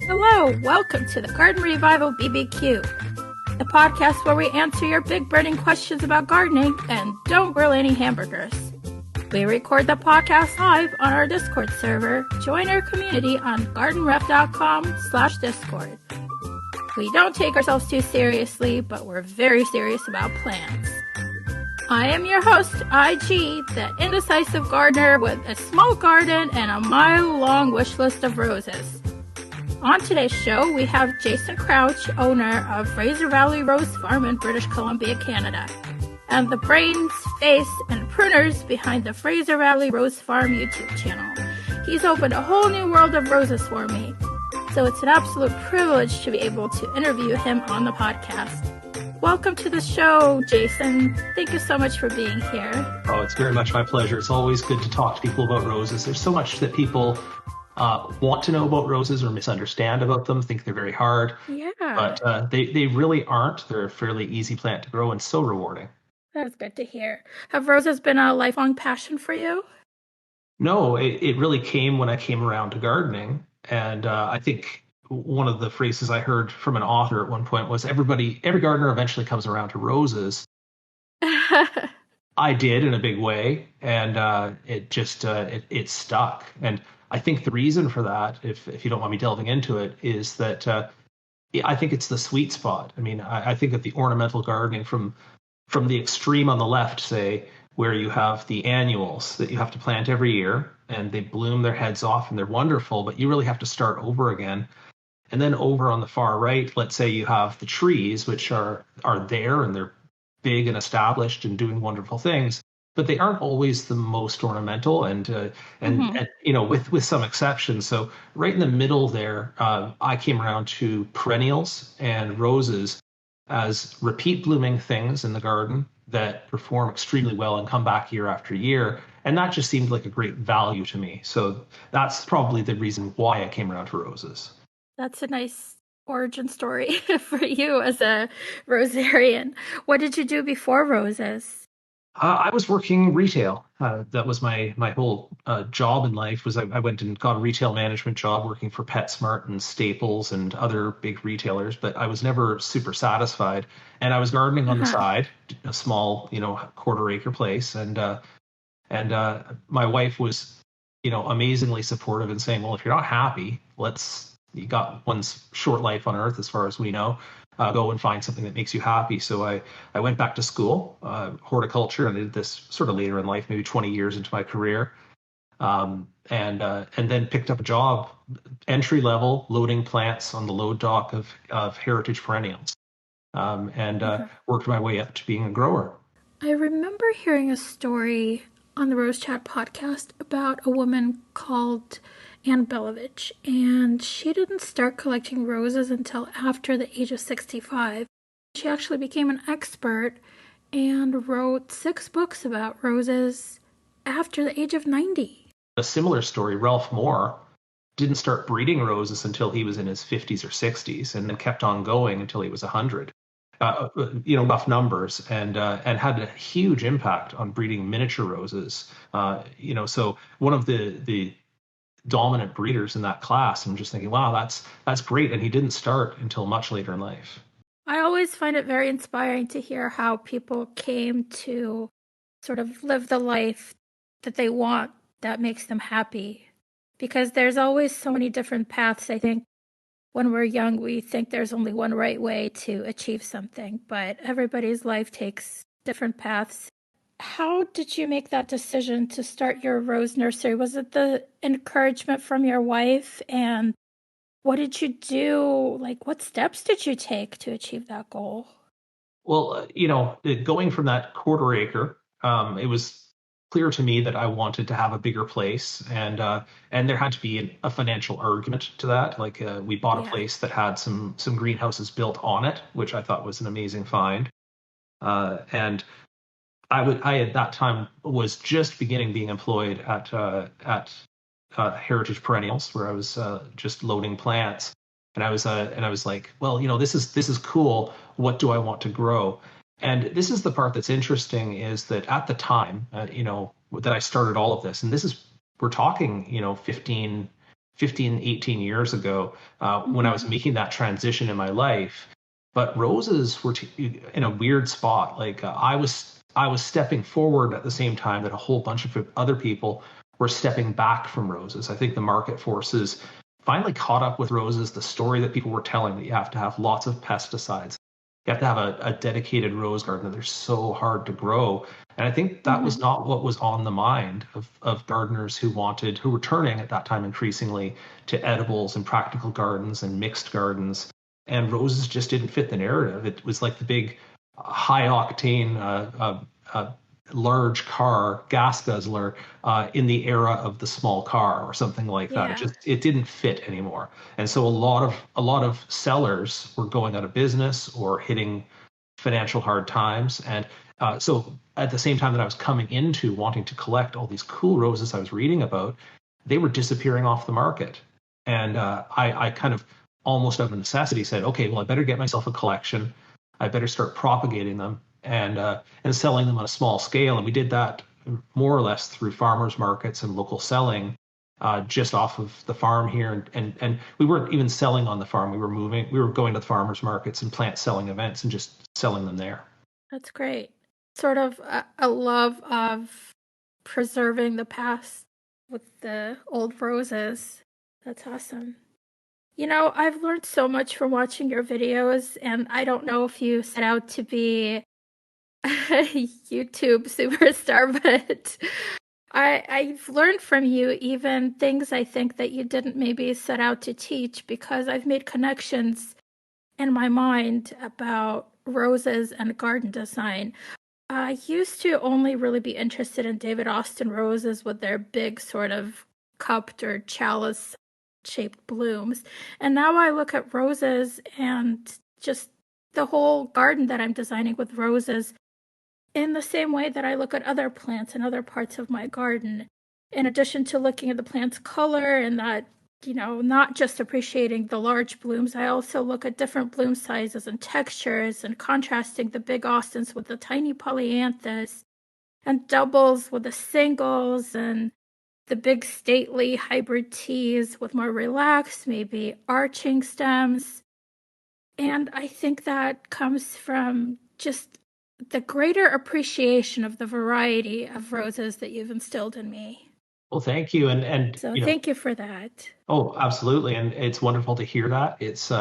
Hello, welcome to the Garden Revival BBQ, the podcast where we answer your big burning questions about gardening and don't grill any hamburgers. We record the podcast live on our Discord server. Join our community on gardenref.com/discord. We don't take ourselves too seriously, but we're very serious about plants. I am your host, IG, the indecisive gardener with a small garden and a mile-long wish list of roses. On today's show, we have Jason Croutch, owner of Fraser Valley Rose Farm in British Columbia, Canada, and the brains, face, and pruners behind the Fraser Valley Rose Farm YouTube channel. He's opened a whole new world of roses for me, so it's an absolute privilege to be able to interview him on the podcast. Welcome to the show, Jason. Thank you so much for being here. Oh, it's very much my pleasure. It's always good to talk to people about roses. There's so much that people want to know about roses or misunderstand about them, think they're very hard. Yeah. But they really aren't. They're a fairly easy plant to grow and so rewarding. That's good to hear. Have roses been a lifelong passion for you? No, it really came when I came around to gardening. And I think one of the phrases I heard from an author at one point was every gardener eventually comes around to roses. I did in a big way, and it stuck. And I think the reason for that, if you don't want me delving into it, is that I think it's the sweet spot. I mean, I think of the ornamental gardening from the extreme on the left, say, where you have the annuals that you have to plant every year, and they bloom their heads off, and they're wonderful, but you really have to start over again. And then over on the far right, let's say you have the trees, which are there, and they're big and established and doing wonderful things, but they aren't always the most ornamental, and you know, with some exceptions. So right in the middle there, I came around to perennials and roses as repeat blooming things in the garden that perform extremely well and come back year after year. And that just seemed like a great value to me. So that's probably the reason why I came around to roses. That's a nice origin story for you as a rosarian. What did you do before roses? I was working retail. That was my whole job in life. Was I went and got a retail management job working for PetSmart and Staples and other big retailers, but I was never super satisfied. And I was gardening on the side, a small, quarter-acre place, and my wife was, amazingly supportive and saying, well, if you're not happy, you got one short life on earth as far as we know. Go and find something that makes you happy. So I went back to school, horticulture, and I did this sort of later in life, maybe 20 years into my career, and then picked up a job, entry level, loading plants on the load dock of heritage perennials, and worked my way up to being a grower. I remember hearing a story on the Rose Chat podcast about a woman called Anne Belovich, and she didn't start collecting roses until after the age of 65. She actually became an expert and wrote 6 books about roses after the age of 90. A similar story, Ralph Moore didn't start breeding roses until he was in his 50s or 60s, and then kept on going until he was 100. Rough numbers, and had a huge impact on breeding miniature roses. So one of the dominant breeders in that class. I'm just thinking, wow, that's great. And he didn't start until much later in life. I always find it very inspiring to hear how people came to sort of live the life that they want, that makes them happy. Because there's always so many different paths. I think when we're young, we think there's only one right way to achieve something, but everybody's life takes different paths. How did you make that decision to start your rose nursery? Was it the encouragement from your wife? And what did you do? Like, what steps did you take to achieve that goal? Well, going from that quarter acre, it was clear to me that I wanted to have a bigger place, and there had to be a financial argument to that. Like, we bought a place that had some greenhouses built on it, which I thought was an amazing find. And I at that time was just beginning being employed at Heritage Perennials, where I was just loading plants, and I was like, well, this is cool. What do I want to grow? And this is the part that's interesting, is that at the time, that I started all of this, and we're talking, 15 15, 18 years ago when I was Mm-hmm. making that transition in my life. But roses were in a weird spot. Like I was stepping forward at the same time that a whole bunch of other people were stepping back from roses. I think the market forces finally caught up with roses. The story that people were telling that you have to have lots of pesticides, you have to have a dedicated rose garden. They're so hard to grow. And I think that was Mm-hmm. not what was on the mind of gardeners who were turning at that time increasingly to edibles and practical gardens and mixed gardens. And roses just didn't fit the narrative. It was like the big high octane, large car gas guzzler in the era of the small car or something like that. Yeah. It didn't fit anymore. And so a lot of sellers were going out of business or hitting financial hard times. And so at the same time that I was coming into wanting to collect all these cool roses I was reading about, they were disappearing off the market. And I kind of almost out of necessity said, okay, well, I better get myself a collection. I better start propagating them and selling them on a small scale. And we did that more or less through farmers markets and local selling just off of the farm here. And we weren't even selling on the farm. We were going to the farmers markets and plant selling events and just selling them there. That's great. Sort of a love of preserving the past with the old roses. That's awesome. I've learned so much from watching your videos, and I don't know if you set out to be a YouTube superstar, but I've learned from you even things I think that you didn't maybe set out to teach, because I've made connections in my mind about roses and garden design. I used to only really be interested in David Austin roses with their big sort of cupped or chalice shaped blooms. And now I look at roses and just the whole garden that I'm designing with roses in the same way that I look at other plants in other parts of my garden. In addition to looking at the plant's color and that, not just appreciating the large blooms, I also look at different bloom sizes and textures and contrasting the big Austins with the tiny polyanthus and doubles with the singles and the big stately hybrid teas with more relaxed, maybe arching stems. And I think that comes from just the greater appreciation of the variety of roses that you've instilled in me. Well, thank you. And So thank you for that. oh, absolutely. And it's wonderful to hear that. It's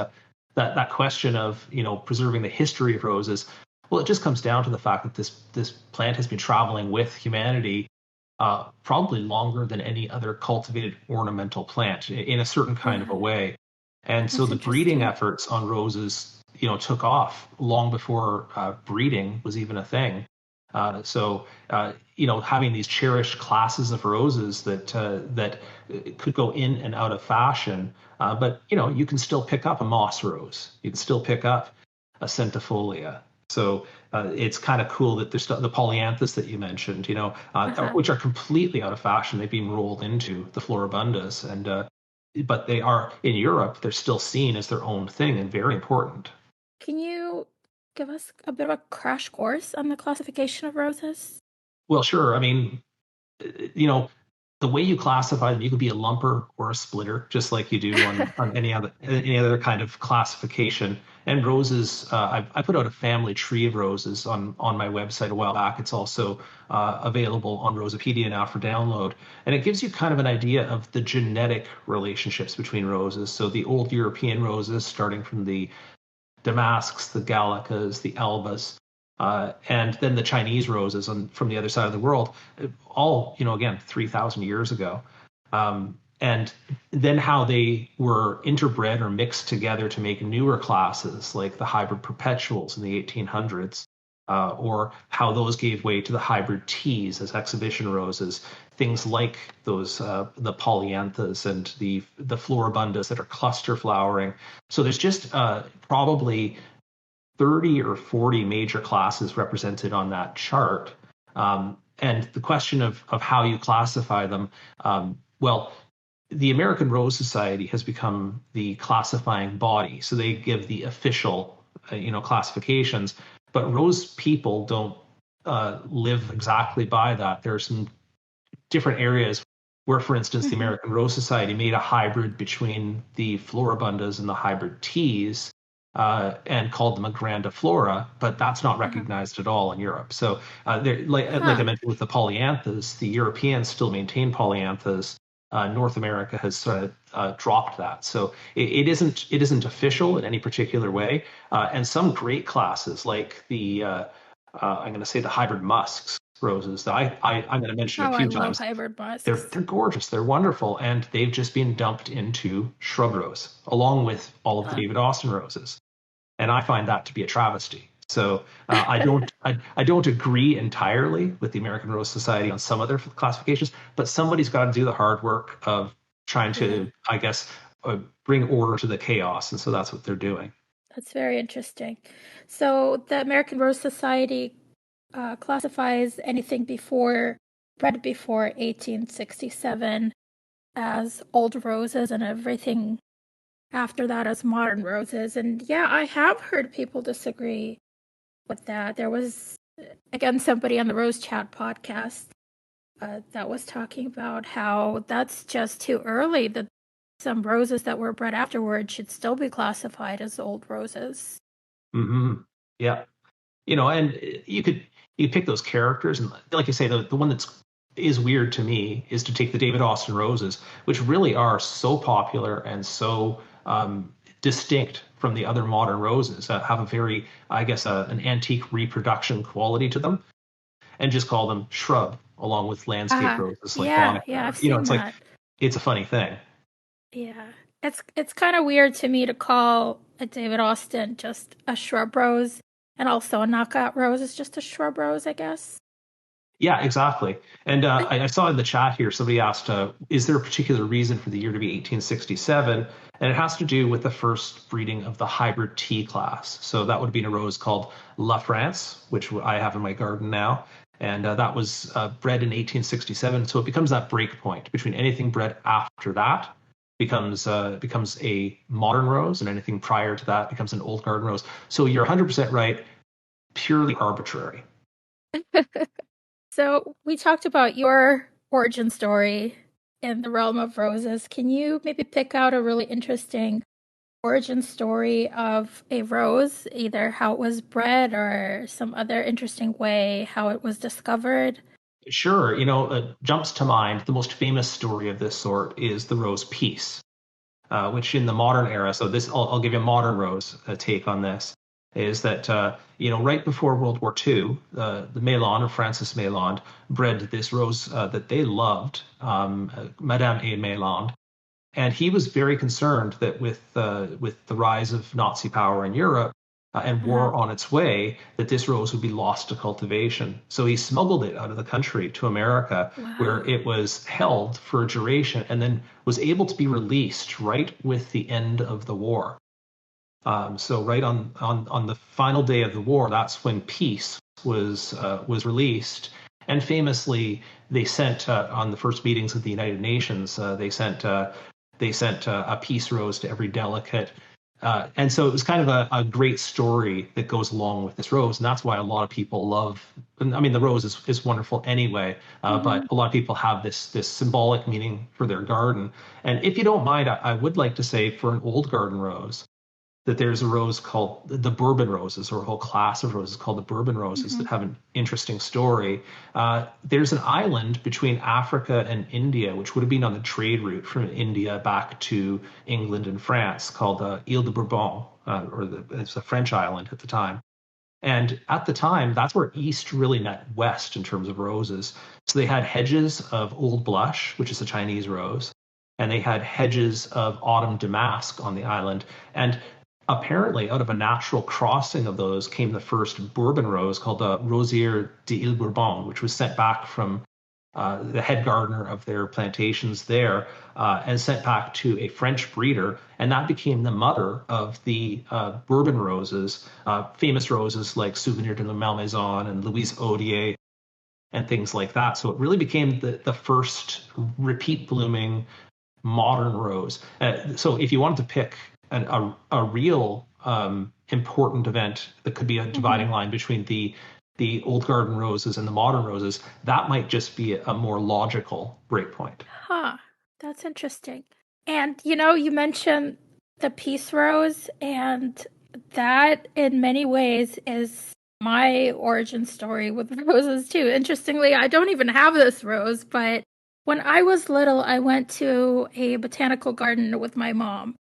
that question of, preserving the history of roses. Well, it just comes down to the fact that this plant has been traveling with humanity probably longer than any other cultivated ornamental plant in a certain kind of a Yeah, way. And so that's the breeding interesting. efforts on roses, took off long before breeding was even a thing. Having these cherished classes of roses that could go in and out of fashion, but you can still pick up a moss rose. You can still pick up a centifolia. So it's kind of cool that there's the polyanthus that you mentioned, Uh-huh. which are completely out of fashion. They've been rolled into the floribundas, and but they are in Europe. They're still seen as their own thing and very important. Can you give us a bit of a crash course on the classification of roses? Well, sure. I mean, you know, the way you classify them, you could be a lumper or a splitter, just like you do on any other kind of classification. And roses, I put out a family tree of roses on my website a while back. It's also available on Rosopedia now for download, and it gives you kind of an idea of the genetic relationships between roses. So the old European roses, starting from the damasks, the gallicas, the albas, and then the Chinese roses from the other side of the world, all, again, 3,000 years ago. And then how they were interbred or mixed together to make newer classes like the hybrid perpetuals in the 1800s, or how those gave way to the hybrid teas as exhibition roses, things like those the polyanthus and the floribundas that are cluster flowering. So there's just probably 30 or 40 major classes represented on that chart. And the question of how you classify them, well, the American Rose Society has become the classifying body. So they give the official, classifications, but rose people don't live exactly by that. There are some different areas where, for instance, the Hmm. American Rose Society made a hybrid between the Floribundas and the hybrid teas, and called them a grandiflora, but that's not Uh-huh. recognized at all in Europe. So, like I Huh. mentioned with the polyanthas, the Europeans still maintain polyanthas. North America has sort of dropped that, so it isn't official in any particular way. And some great classes, like I'm going to say the hybrid musks roses that I'm going to mention a Oh, I few love times. hybrid They're musks. they're gorgeous. They're wonderful, and they've just been dumped into shrub rose along with all of the Huh. David Austin roses, and I find that to be a travesty. So I don't agree entirely with the American Rose Society on some of their classifications, but somebody's got to do the hard work of trying Yeah, to, I guess, bring order to the chaos, and so that's what they're doing. that's very interesting. So the American Rose Society classifies anything bred before 1867 as old roses and everything after that as modern roses. And yeah, I have heard people disagree with that. There was, again, somebody on the Rose Chat podcast that was talking about how that's just too early, that some roses that were bred afterward should still be classified as old roses. Hmm. Yeah. And you pick those characters, and like you say, the one that's is weird to me is to take the David Austin roses, which really are so popular and so distinct from the other modern roses, have a very, I guess, an antique reproduction quality to them, and just call them shrub along with landscape roses like Yeah, bonnet yeah, I've flower. seen It's like that. it's a funny thing. Yeah. It's kind of weird to me to call a David Austin just a shrub rose, and also a knockout rose is just a shrub rose, I guess. Yeah, exactly. And I saw in the chat here somebody asked, is there a particular reason for the year to be 1867? And it has to do with the first breeding of the hybrid tea class. So that would be a rose called La France, which I have in my garden now. And that was bred in 1867. So it becomes that break point between anything bred after that becomes a modern rose, and anything prior to that becomes an old garden rose. So you're 100% right, purely arbitrary. So we talked about your origin story in the realm of roses. Can you maybe pick out a really interesting origin story of a rose, either how it was bred or some other interesting way how it was discovered? Sure, jumps to mind. The most famous story of this sort is the rose peace, which in the modern era, so this I'll give you a modern rose take on this, is that right before World War II, the Maillon or Francis Maillon bred this rose that they loved, Madame A. Maillon, and he was very concerned that with the rise of Nazi power in Europe and Uh-huh. war on its way, that this rose would be lost to cultivation. So he smuggled it out of the country to America, where Wow. it was held for a duration and then was able to be released right with the end of the war. So right on the final day of the war, that's when peace was released. And famously, they sent on the first meetings of the United Nations, they sent a peace rose to every delegate. And so it was kind of a great story that goes along with this rose. And that's why a lot of people love, I mean, the rose is wonderful anyway, but Hmm. a lot of people have this symbolic meaning for their garden. And if you don't mind, I would like to say for an old garden rose, that there's a rose called the bourbon roses, or a whole class of roses called the bourbon roses Hmm. that have an interesting story. There's an island between Africa and India, which would have been on the trade route from India back to England and France, called Ile de Bourbon, it's a French island at the time. And at the time, that's where East really met West in terms of roses. So they had hedges of Old Blush, which is a Chinese rose, and they had hedges of Autumn Damask on the island. And apparently, out of a natural crossing of those came the first bourbon rose called the Rosier d'Ile Bourbon, which was sent back from the head gardener of their plantations there, and sent back to a French breeder, and that became the mother of the bourbon roses, famous roses like Souvenir de la Malmaison and Louise Odier and things like that. So it really became the first repeat blooming modern rose. So if you wanted to pick a real important event that could be a Hmm. dividing line between the old garden roses and the modern roses, that might just be a more logical breakpoint. That's interesting. And, you mentioned the peace rose, and that in many ways is my origin story with roses too. Interestingly, I don't even have this rose, but when I was little, I went to a botanical garden with my mom.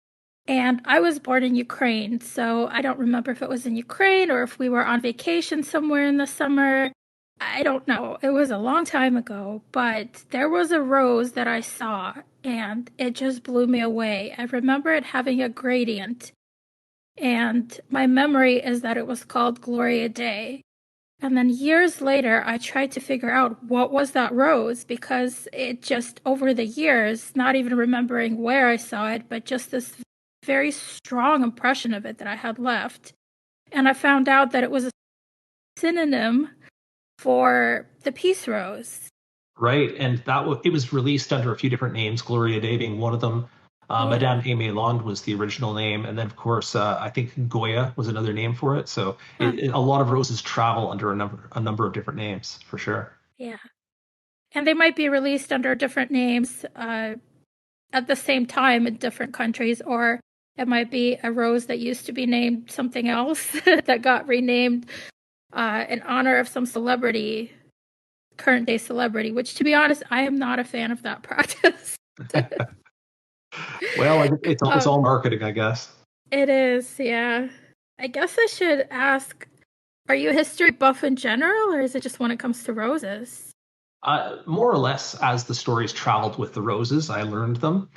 And I was born in Ukraine, so I don't remember if it was in Ukraine or if we were on vacation somewhere in the summer. I don't know. It was a long time ago, but there was a rose that I saw and it just blew me away. I remember it having a gradient, and my memory is that it was called Gloria Day. And then years later, I tried to figure out what was that rose because it just, over the years, not even remembering where I saw it, but just this very strong impression of it that I had left. And I found out that it was a synonym for the peace rose. Right, and it was released under a few different names, Gloria Day being one of them. Yeah. Madame Aimée Land was the original name, and then of course I think Goya was another name for it. So a lot of roses travel under a number of different names for sure. Yeah, and they might be released under different names at the same time in different countries, or it might be a rose that used to be named something else that got renamed in honor of some celebrity, current day celebrity, which, to be honest, I am not a fan of that practice. Well, it's all marketing, I guess. It is, yeah. I guess I should ask, are you a history buff in general, or is it just when it comes to roses? More or less, as the stories traveled with the roses, I learned them.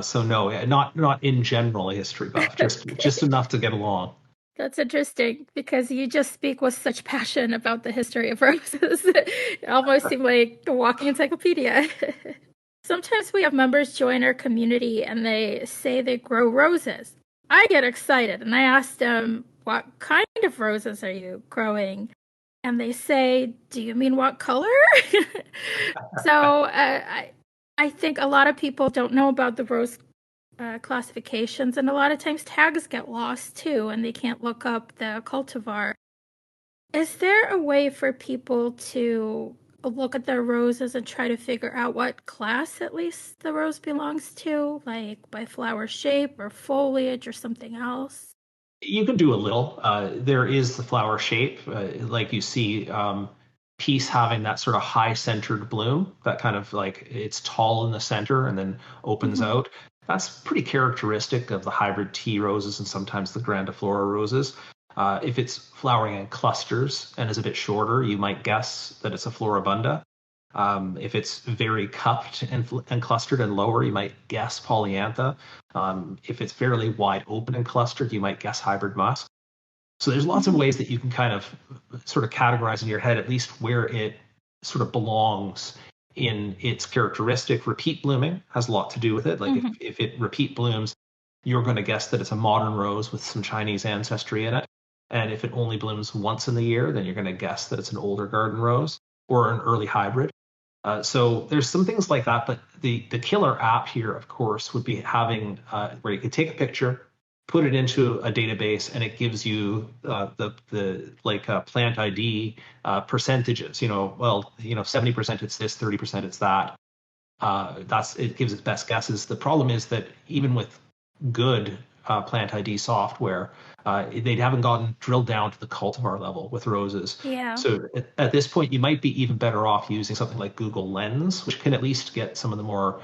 So no, not in general a history buff, just enough to get along. That's interesting because you just speak with such passion about the history of roses. It almost seemed like a walking encyclopedia. Sometimes we have members join our community and they say they grow roses. I get excited and I ask them, what kind of roses are you growing? And they say, do you mean what color? So I think a lot of people don't know about the rose classifications, and a lot of times tags get lost too, and they can't look up the cultivar. Is there a way for people to look at their roses and try to figure out what class at least the rose belongs to, like by flower shape or foliage or something else? You can do a little. There is the flower shape, like you see peace having that sort of high centered bloom, that kind of like it's tall in the center and then opens out. That's pretty characteristic of the hybrid tea roses and sometimes the grandiflora roses. If it's flowering in clusters and is a bit shorter, you might guess that it's a floribunda. If it's very cupped and clustered and lower, you might guess polyantha. If it's fairly wide open and clustered, you might guess hybrid musk. So there's lots of ways that you can kind of sort of categorize in your head at least where it sort of belongs in its characteristic. Repeat blooming has a lot to do with it. Like if it repeat blooms, you're going to guess that it's a modern rose with some Chinese ancestry in it. And if it only blooms once in the year, then you're going to guess that it's an older garden rose or an early hybrid. So there's some things like that, but the killer app here, of course, would be having where you could take a picture, put it into a database, and it gives you the plant ID percentages. 70% it's this, 30% it's that. It gives its best guesses. The problem is that even with good plant ID software, they haven't gotten drilled down to the cultivar level with roses. Yeah. So at this point, you might be even better off using something like Google Lens, which can at least get some of the more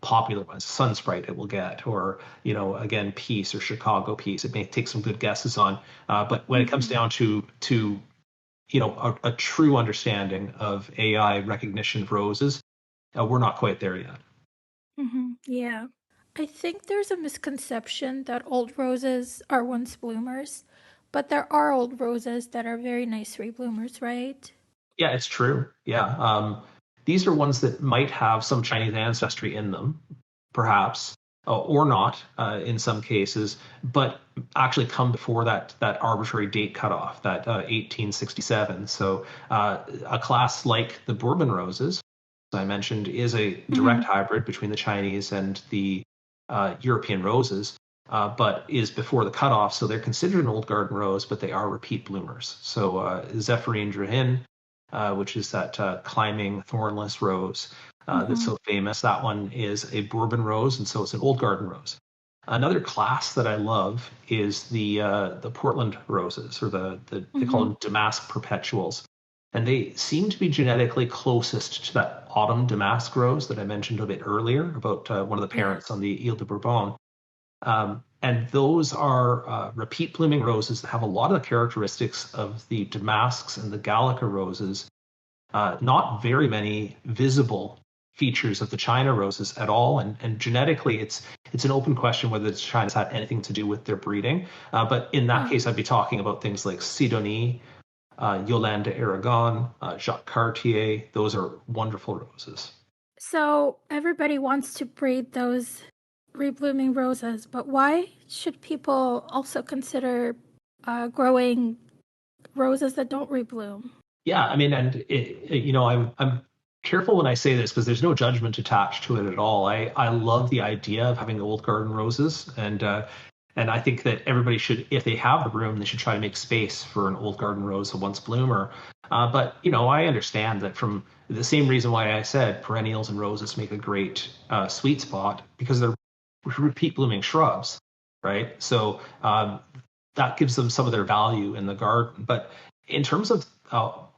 popular ones. Sunsprite it will get, or again, Peace or Chicago Peace. It may take some good guesses on, but when it comes down to a true understanding of AI recognition of roses, we're not quite there yet. Yeah. I think there's a misconception that old roses are once bloomers, but there are old roses that are very nice rebloomers, right? Yeah, it's true. Yeah. These are ones that might have some Chinese ancestry in them, perhaps, or not in some cases, but actually come before that arbitrary date cutoff, that 1867. So a class like the Bourbon roses, as I mentioned, is a direct hybrid between the Chinese and the European roses, but is before the cutoff. So they're considered an old garden rose, but they are repeat bloomers. So Zephyrine Drahin, which is that climbing thornless rose, that's Mm-hmm. so famous. That one is a bourbon rose, and so it's an old garden rose. Another class that I love is the Portland roses, or they call Mm-hmm. them damask perpetuals, and they seem to be genetically closest to that autumn damask rose that I mentioned a bit earlier about one of the Yeah. parents on the Ile de Bourbon. And those are repeat blooming roses that have a lot of the characteristics of the damasks and the Gallica roses. Not very many visible features of the China roses at all, and genetically, it's an open question whether China's had anything to do with their breeding. But in that Huh. case, I'd be talking about things like Sidonie, Yolande Aragon, Jacques Cartier. Those are wonderful roses. So everybody wants to breed those reblooming roses, but why should people also consider growing roses that don't rebloom? Yeah, I mean, and I'm careful when I say this because there's no judgment attached to it at all. I love the idea of having old garden roses, and I think that everybody should, if they have the room, they should try to make space for an old garden rose, a once bloomer. But I understand that from the same reason why I said perennials and roses make a great sweet spot because they're repeat blooming shrubs, right? So that gives them some of their value in the garden. But in terms of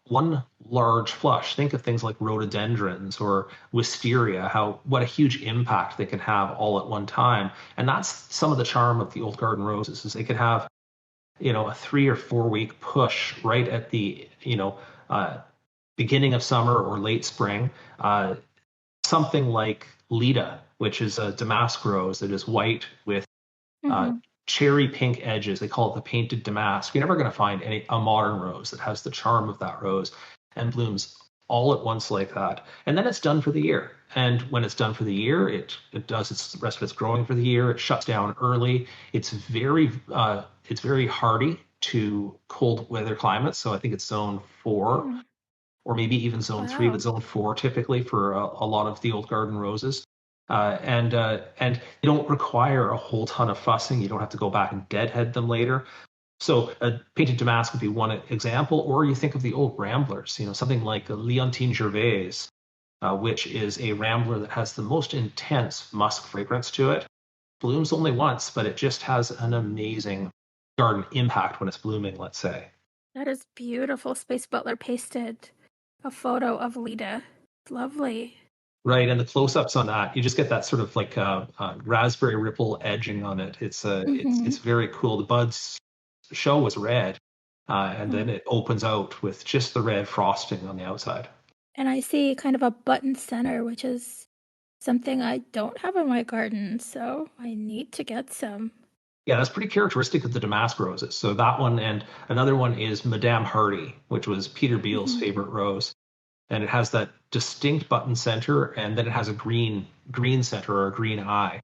one large flush, think of things like rhododendrons or wisteria, what a huge impact they can have all at one time. And that's some of the charm of the old garden roses is they can have, a 3 or 4 week push right at the, beginning of summer or late spring. Something like Lita, which is a damask rose that is white with uh, Mm-hmm. cherry pink edges. They call it the painted damask. You're never going to find a modern rose that has the charm of that rose and blooms all at once like that. And then it's done for the year. And when it's done for the year, it does its rest of its growing for the year. It shuts down early. It's very hardy to cold weather climates. So I think it's zone 4 Mm. or maybe even zone 3, but Wow. zone 4 typically for a lot of the old garden roses. And they don't require a whole ton of fussing. You don't have to go back and deadhead them later. So a painted damask would be one example, or you think of the old ramblers, something like a Leontine Gervais, which is a rambler that has the most intense musk fragrance to it. Blooms only once, but it just has an amazing garden impact when it's blooming, let's say. That is beautiful. Space Butler pasted a photo of Lita. Lovely. Right, and the close-ups on that, you just get that sort of like raspberry ripple edging on it. It's Mm-hmm. very cool. The buds show was red, and then it opens out with just the red frosting on the outside. And I see kind of a button center, which is something I don't have in my garden, so I need to get some. Yeah, that's pretty characteristic of the damask roses. So that one and another one is Madame Hardy, which was Peter Beale's Hmm. favorite rose, and it has that distinct button center, and then it has a green center or a green eye.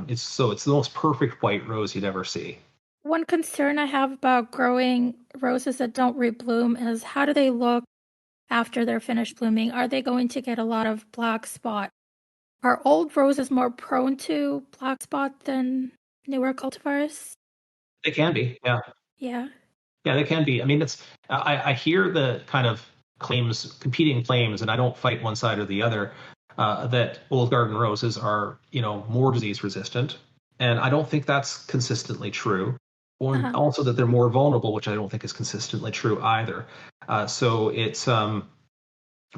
It's the most perfect white rose you'd ever see. One concern I have about growing roses that don't rebloom is how do they look after they're finished blooming? Are they going to get a lot of black spot? Are old roses more prone to black spot than newer cultivars? They can be, yeah. Yeah. Yeah, they can be. I mean, I hear the kind of claims, competing claims, and I don't fight one side or the other, that old garden roses are, more disease resistant. And I don't think that's consistently true. Or Uh-huh. also that they're more vulnerable, which I don't think is consistently true either. So it's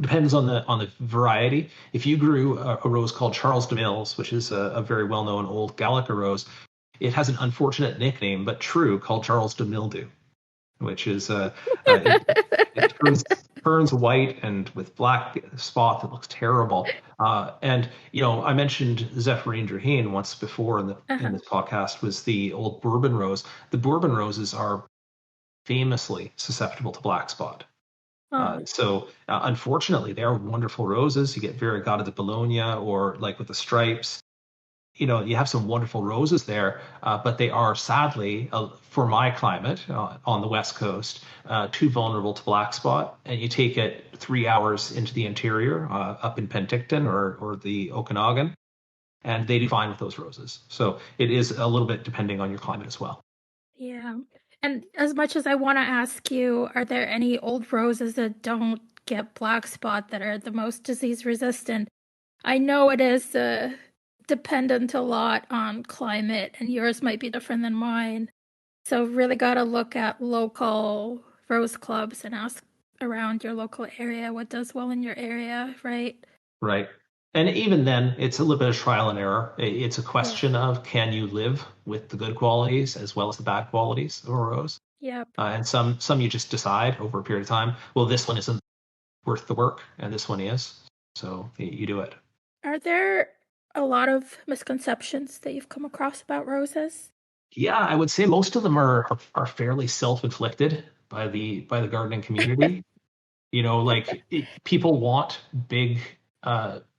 depends on the variety. If you grew a rose called Charles de Mills, which is a very well-known old Gallica rose, it has an unfortunate nickname, but true, called Charles de Mildew, which is it turns white and with black spot that looks terrible. And I mentioned Zephyrine Draheen once before in Uh-huh. this podcast was the old Bourbon rose. The Bourbon roses are famously susceptible to black spot. Oh, So unfortunately, they are wonderful roses. You get Variegata de Bologna or like with the stripes, you have some wonderful roses there, but they are sadly, for my climate on the West Coast, too vulnerable to black spot. And you take it 3 hours into the interior, up in Penticton or the Okanagan, and they do fine with those roses. So it is a little bit depending on your climate as well. yeah. And as much as I want to ask you, are there any old roses that don't get black spot that are the most disease resistant? I know it is dependent a lot on climate, and yours might be different than mine. So really got to look at local rose clubs and ask around your local area what does well in your area, right? Right. And even then, it's a little bit of trial and error. It's a Yeah. question of can you live with the good qualities as well as the bad qualities of a rose? Yep. And some you just decide over a period of time, well, this one isn't worth the work, and this one is. So you do it. Are there a lot of misconceptions that you've come across about roses? Yeah, I would say most of them are fairly self-inflicted by the gardening community. You know, like people want big,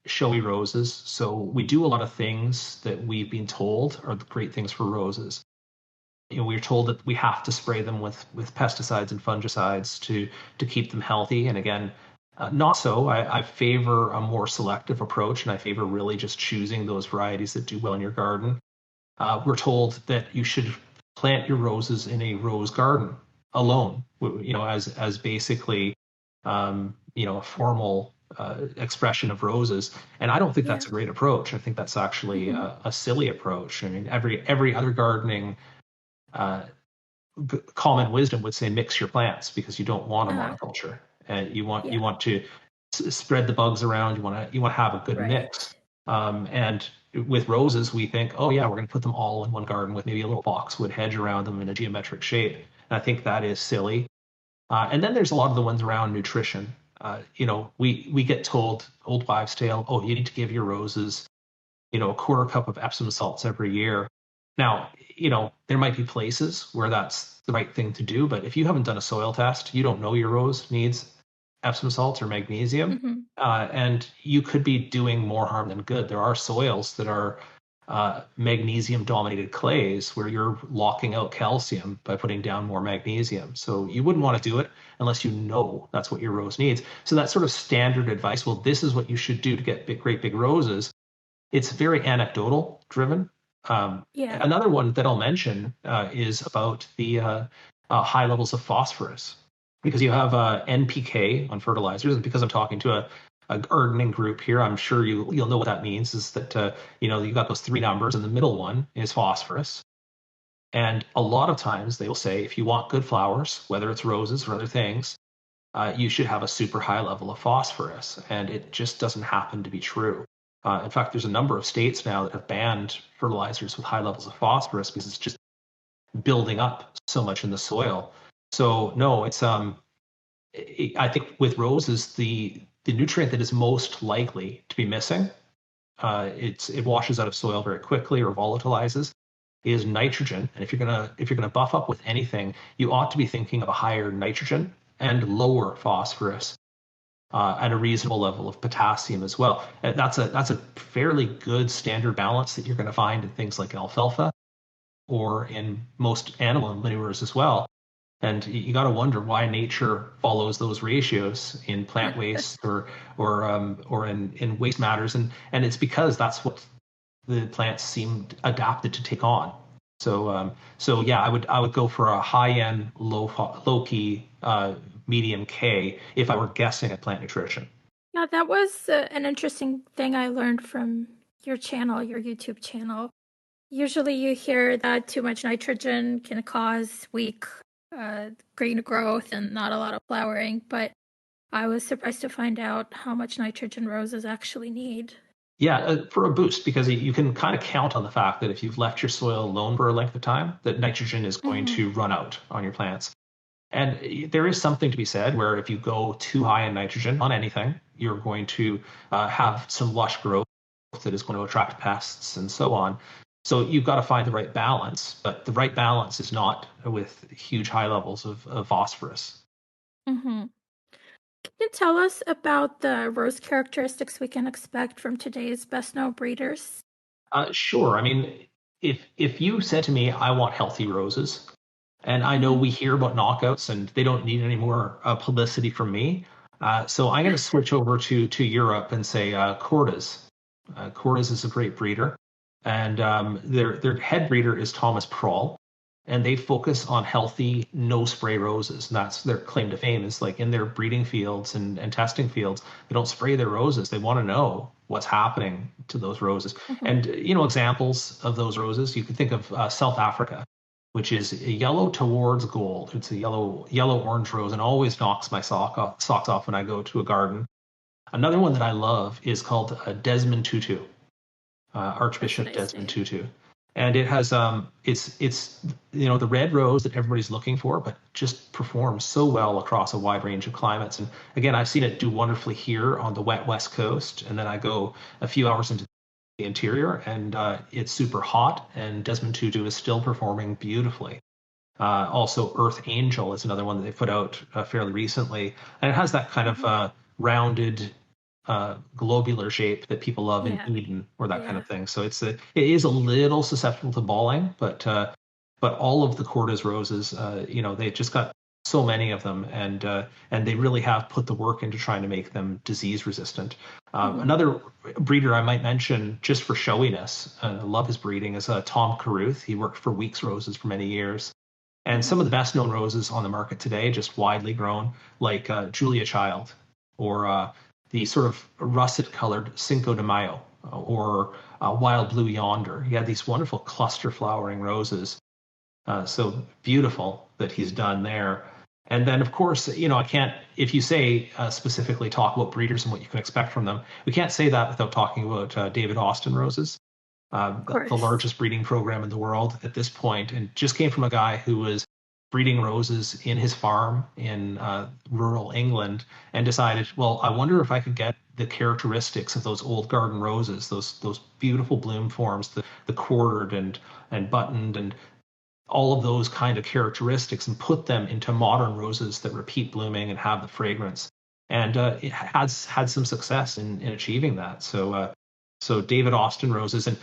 showy roses. So we do a lot of things that we've been told are the great things for roses. You know, we're told that we have to spray them with pesticides and fungicides to keep them healthy. And again, not so. I favor a more selective approach, and I favor really just choosing those varieties that do well in your garden. We're told that you should plant your roses in a rose garden alone, you know, as basically, you know, a formal expression of roses. And I don't think Yeah. that's a great approach. I think that's actually Hmm. a silly approach. I mean, every other gardening uh, common wisdom would say mix your plants because you don't want a Uh, monoculture, and you yeah. want to spread the bugs around. You want to have a good Right. mix. And with roses, we think, oh yeah, we're going to put them all in one garden with maybe a little boxwood hedge around them in a geometric shape. And I think that is silly. And then there's a lot of the ones around nutrition. You know, we get told old wives' tale. Oh, you need to give your roses, you know, a quarter cup of Epsom salts every year. Now, you know, there might be places where that's the right thing to do, but if you haven't done a soil test, you don't know your rose needs Epsom salts or magnesium, Hmm. and you could be doing more harm than good. There are soils that are magnesium dominated clays where you're locking out calcium by putting down more magnesium. So you wouldn't want to do it unless you know that's what your rose needs. So that sort of standard advice, well, this is what you should do to get great big roses, it's very anecdotal driven. Yeah. Another one that I'll mention is about the high levels of phosphorus, because you have NPK on fertilizers. And because I'm talking to a gardening group here, I'm sure you'll know what that means. Is that you know, you got those three numbers, and the middle one is phosphorus. And a lot of times they will say, if you want good flowers, whether it's roses or other things, you should have a super high level of phosphorus. And it just doesn't happen to be true. In fact, there's a number of states now that have banned fertilizers with high levels of phosphorus because it's just building up so much in the soil. So no, I think with roses, the nutrient that is most likely to be missing, it washes out of soil very quickly or volatilizes, is nitrogen. And if you're gonna buff up with anything, you ought to be thinking of a higher nitrogen and lower phosphorus, at a reasonable level of potassium as well. And that's a fairly good standard balance that you're going to find in things like alfalfa or in most animal manures as well. And you got to wonder why nature follows those ratios in plant waste or in waste matters, and it's because that's what the plants seem adapted to take on. So yeah, I would go for a high end, low P, medium K if I were guessing at plant nutrition. Yeah, that was an interesting thing I learned from your channel, your YouTube channel. Usually you hear that too much nitrogen can cause weak green growth and not a lot of flowering, but I was surprised to find out how much nitrogen roses actually need. Yeah, for a boost, because you can kind of count on the fact that if you've left your soil alone for a length of time, that nitrogen is going Hmm. to run out on your plants. And there is something to be said where if you go too high in nitrogen on anything, you're going to have some lush growth that is going to attract pests and so on. So you've got to find the right balance, but the right balance is not with huge high levels of phosphorus. Hmm. Can you tell us about the rose characteristics we can expect from today's best known breeders? Sure. I mean, if you said to me, I want healthy roses, and I know Hmm. we hear about knockouts and they don't need any more publicity from me. So I'm going to switch over to Europe and say Cordas. Cordas is a great breeder, and their head breeder is Thomas Proll. and they focus on healthy, no spray roses. And that's their claim to fame is like in their breeding fields and testing fields, they don't spray their roses. They want to know what's happening to those roses. Hmm. And, examples of those roses, you can think of South Africa, which is a yellow towards gold. It's a yellow orange rose and always knocks my socks off when I go to a garden. Another one that I love is called Desmond Tutu, That's a Archbishop nice Desmond name. Tutu, and it has it's the red rose that everybody's looking for, but just performs so well across a wide range of climates. And again, I've seen it do wonderfully here on the wet West Coast, and then I go a few hours into the interior, and it's super hot, and Desmond Tutu is still performing beautifully. Also, Earth Angel is another one that they put out fairly recently, and it has that kind of Hmm. rounded globular shape that people love in Yeah. Eden or that kind Yeah. of thing. So it is a little susceptible to balling, but all of the Cordes roses, they've just got so many of them, and they really have put the work into trying to make them disease resistant. Hmm. Another breeder I might mention just for showiness, I love his breeding, is Tom Caruth. He worked for Weeks Roses for many years. And Hmm. some of the best known roses on the market today, just widely grown, like Julia Child, or the sort of russet colored Cinco de Mayo, or Wild Blue Yonder. He had these wonderful cluster flowering roses. So beautiful that he's done there. And then, of course, I can't, if you say specifically talk about breeders and what you can expect from them, we can't say that without talking about David Austin roses, Of the course. largest breeding program in the world at this point, and just came from a guy who was breeding roses in his farm in rural England, and decided, well, I wonder if I could get the characteristics of those old garden roses, those beautiful bloom forms, the quartered and buttoned and all of those kind of characteristics, and put them into modern roses that repeat blooming and have the fragrance. And it has had some success in achieving that. So David Austin roses, and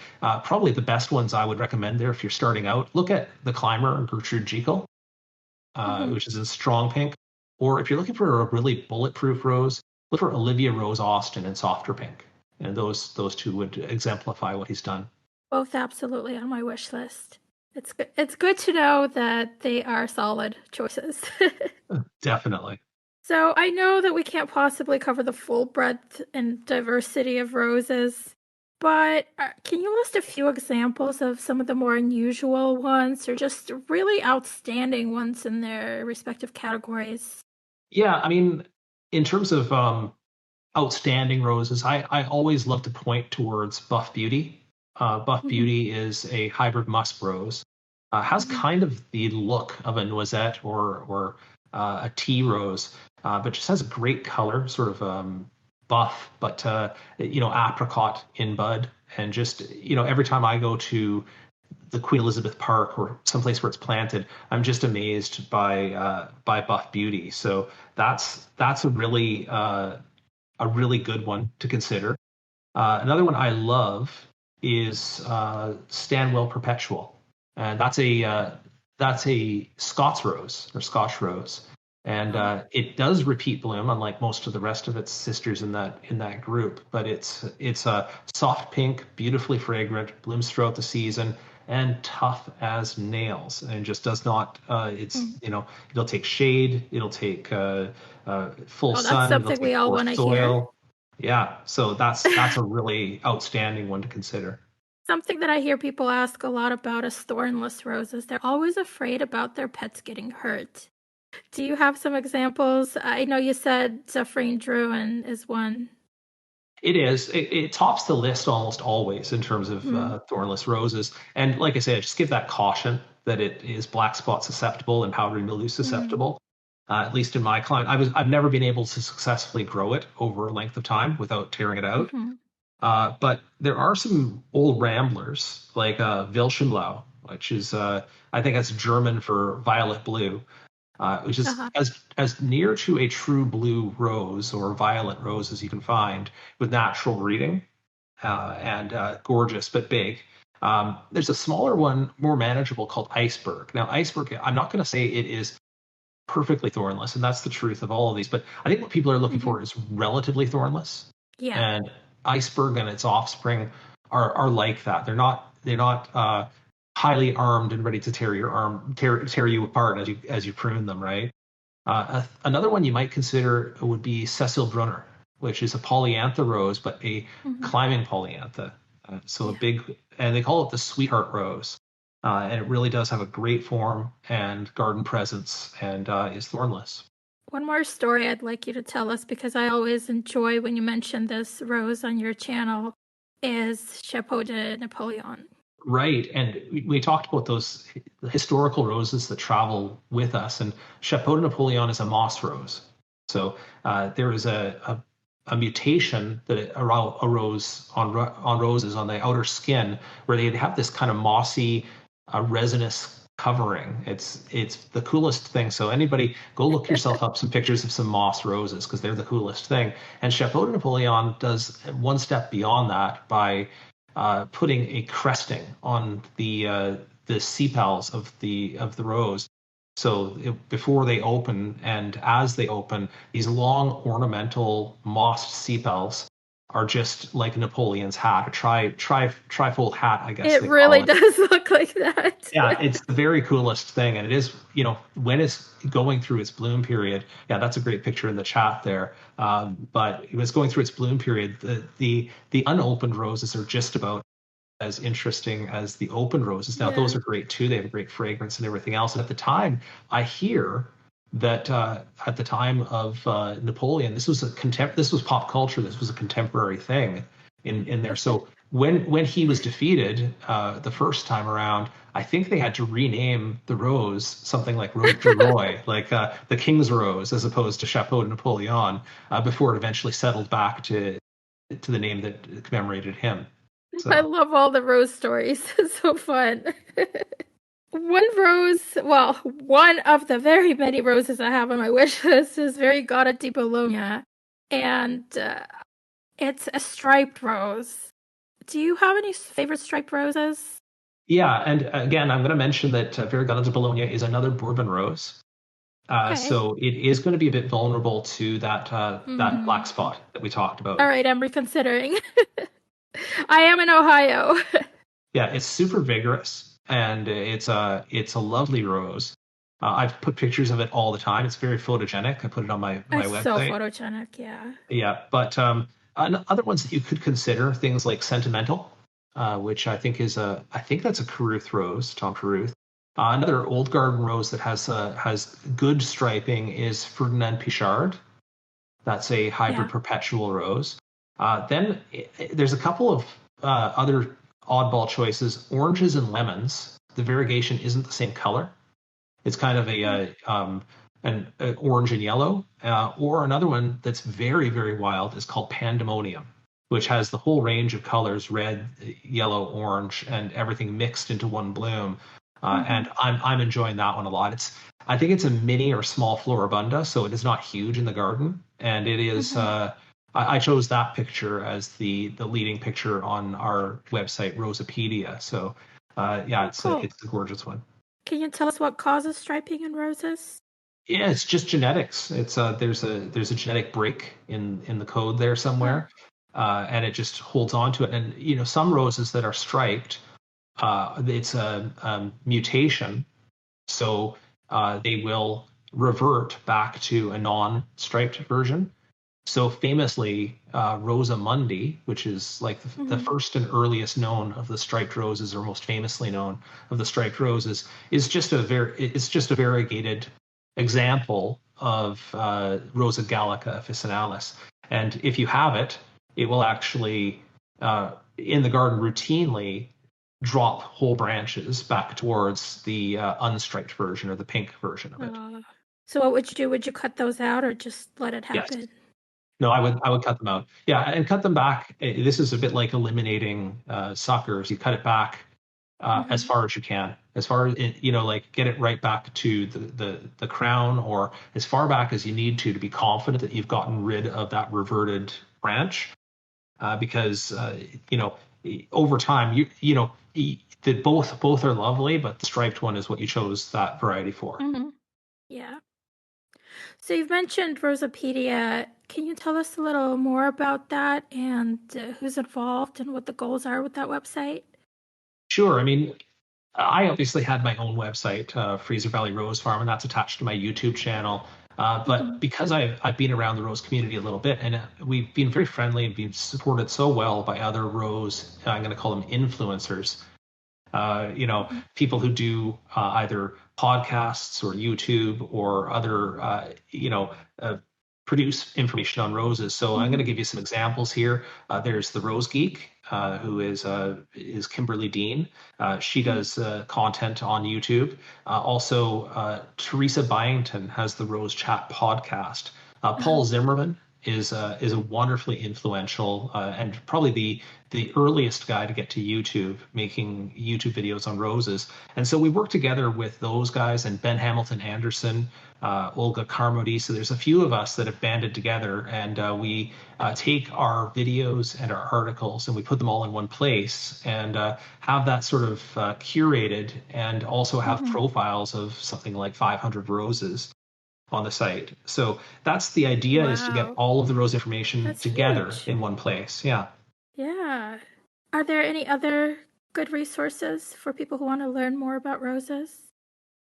probably the best ones I would recommend there if you're starting out, look at the Climber Gertrude Jekyll, Hmm. which is in strong pink. Or if you're looking for a really bulletproof rose, look for Olivia Rose Austin in softer pink. And those two would exemplify what he's done. Both absolutely on my wish list. It's good to know that they are solid choices. Definitely. So I know that we can't possibly cover the full breadth and diversity of roses, but can you list a few examples of some of the more unusual ones or just really outstanding ones in their respective categories? Yeah, I mean, in terms of outstanding roses, I always love to point towards Buff Beauty. Buff Hmm. Beauty is a hybrid musk rose. Has Hmm. kind of the look of a noisette or a tea rose, but just has a great color, sort of buff, but apricot in bud. And just every time I go to the Queen Elizabeth Park or someplace where it's planted, I'm just amazed by Buff Beauty. So that's a really good one to consider. Another one I love is Stanwell Perpetual, and that's a Scots rose or Scotch rose, and Oh, it does repeat bloom, unlike most of the rest of its sisters in that group. But it's a soft pink, beautifully fragrant, blooms throughout the season, and tough as nails, and just does not. It's mm. it'll take shade, it'll take full Oh, that's sun, it'll something we take all poor want to hear. soil. Yeah, so that's a really outstanding one to consider. Something that I hear people ask a lot about is thornless roses. They're always afraid about their pets getting hurt. Do you have some examples? I know you said Zephyrin Druin is one. It is. It tops the list almost always in terms of Mm, thornless roses. And like I said, just give that caution that it is black spot susceptible and powdery mildew mm, susceptible. At least in my climate, I've never been able to successfully grow it over a length of time without tearing it out. mm-hmm. But there are some old ramblers like Wilschenblau, which is I think that's German for violet blue, which is Uh-huh. as near to a true blue rose or violet rose as you can find with natural breeding, and gorgeous but big. There's a smaller one, more manageable, called Iceberg. Now, Iceberg, I'm not going to say it is perfectly thornless, and that's the truth of all of these. But I think what people are looking Hmm. for is relatively thornless, Yeah. and Iceberg and its offspring are like that. They're not highly armed and ready to tear you apart as you prune them, right? Another one you might consider would be Cecil Brunner, which is a polyantha rose, but a Hmm. climbing polyantha. So a Yeah. big, and they call it the sweetheart rose. And it really does have a great form and garden presence and is thornless. One more story I'd like you to tell us because I always enjoy when you mention this rose on your channel is Chapeau de Napoleon. Right. And we talked about those historical roses that travel with us. And Chapeau de Napoleon is a moss rose. So there is a mutation that arose on roses on the outer skin where they have this kind of mossy, resinous covering. It's the coolest thing. So anybody go look yourself up some pictures of some moss roses because they're the coolest thing. And Chapeau de Napoleon does one step beyond that by putting a cresting on the sepals of the rose. So before they open and as they open, these long ornamental mossed sepals are just like Napoleon's hat, a trifold hat, I guess It they really call it. does look like that. Yeah, it's the very coolest thing, and it is, when it's going through its bloom period. Yeah, that's a great picture in the chat there. But it was going through its bloom period. The unopened roses are just about as interesting as the open roses. Now, those Yeah. are great too. They have a great fragrance and everything else. And at the time, I hear that at the time of Napoleon, this was pop culture. This was a contemporary thing in there. So when he was defeated the first time around, I think they had to rename the rose something like Rose de Roy, like the King's Rose, as opposed to Chapeau de Napoleon, before it eventually settled back to the name that commemorated him. I So. love all the rose stories. It's so fun. One of the very many roses I have on my wish list is Variegata di Bologna, and it's a striped rose. Do you have any favorite striped roses? Yeah, and again, I'm going to mention that Variegatas of Bologna is another Bourbon rose. Okay. So it is going to be a bit vulnerable to that black Hmm. spot that we talked All about. right, I'm reconsidering. I am in Ohio. Yeah, it's super vigorous and it's a lovely rose. I've put pictures of it all the time. It's very photogenic. I put it on my It's so website. photogenic, yeah. Yeah, but other ones that you could consider things like Sentimental, which I think that's a Caruth rose, Tom Caruth. Another old garden rose that has good striping is Ferdinand Pichard. That's a hybrid Yeah. perpetual rose. Then there's a couple of other oddball choices. Oranges and lemons. The variegation isn't the same color. It's kind of an orange and yellow. Or another one that's very, very wild is called Pandemonium, which has the whole range of colors, red, yellow, orange, and everything mixed into one bloom. Hmm. And I'm enjoying that one a lot. I think it's a mini or small floribunda, so it is not huge in the garden, and it is. Hmm. I chose that picture as the leading picture on our website, Rosapedia. So, yeah, Oh, cool. it's a gorgeous one. Can you tell us what causes striping in roses? Yeah, it's just genetics. It's there's a genetic break in the code there Huh. somewhere, and it just holds on to it. And some roses that are striped, it's a mutation, so they will revert back to a non-striped version. So famously, Rosa Mundi, which is like the Hmm. first and earliest known of the striped roses, or most famously known of the striped roses, it's just a variegated example of Rosa gallica officinalis. And if you have it, it will actually in the garden routinely drop whole branches back towards the unstriped version or the pink version of it. So what would you do? Would you cut those out or just let it Yes. happen? No, I would cut them out. Yeah, and cut them back. This is a bit like eliminating suckers. You cut it back as Hmm. far as you can, as far as like get it right back to the crown, or as far back as you need to be confident that you've gotten rid of that reverted branch. Because over time, that both are lovely, but the striped one is what you chose that variety for. Hmm. Yeah. So you've mentioned Rosapedia. Can you tell us a little more about that and who's involved and what the goals are with that website? Sure. I mean, I obviously had my own website, Fraser Valley Rose Farm, and that's attached to my YouTube channel. But Mhm. because I've been around the rose community a little bit, and we've been very friendly and been supported so well by other rose, I'm going to call them influencers. Mhm. People who do either podcasts or YouTube or other, uh, produce information on roses. So I'm going to Mhm. give you some examples here. There's the Rose Geek, who is Kimberly Dean. She Mhm. does content on YouTube. Also, Teresa Byington has the Rose Chat podcast. Uh-huh. Paul Zimmerman is a wonderfully influential and probably the earliest guy to get to YouTube, making YouTube videos on roses. And so we work together with those guys and Ben Hamilton Anderson, Olga Carmody. So there's a few of us that have banded together, and we take our videos and our articles and we put them all in one place and have that sort of curated, and also have Mhm. profiles of something like 500 roses on the site. So that's the idea, is to get Wow, all of the rose information that's together huge. in one place. Yeah. Yeah. Are there any other good resources for people who want to learn more about roses?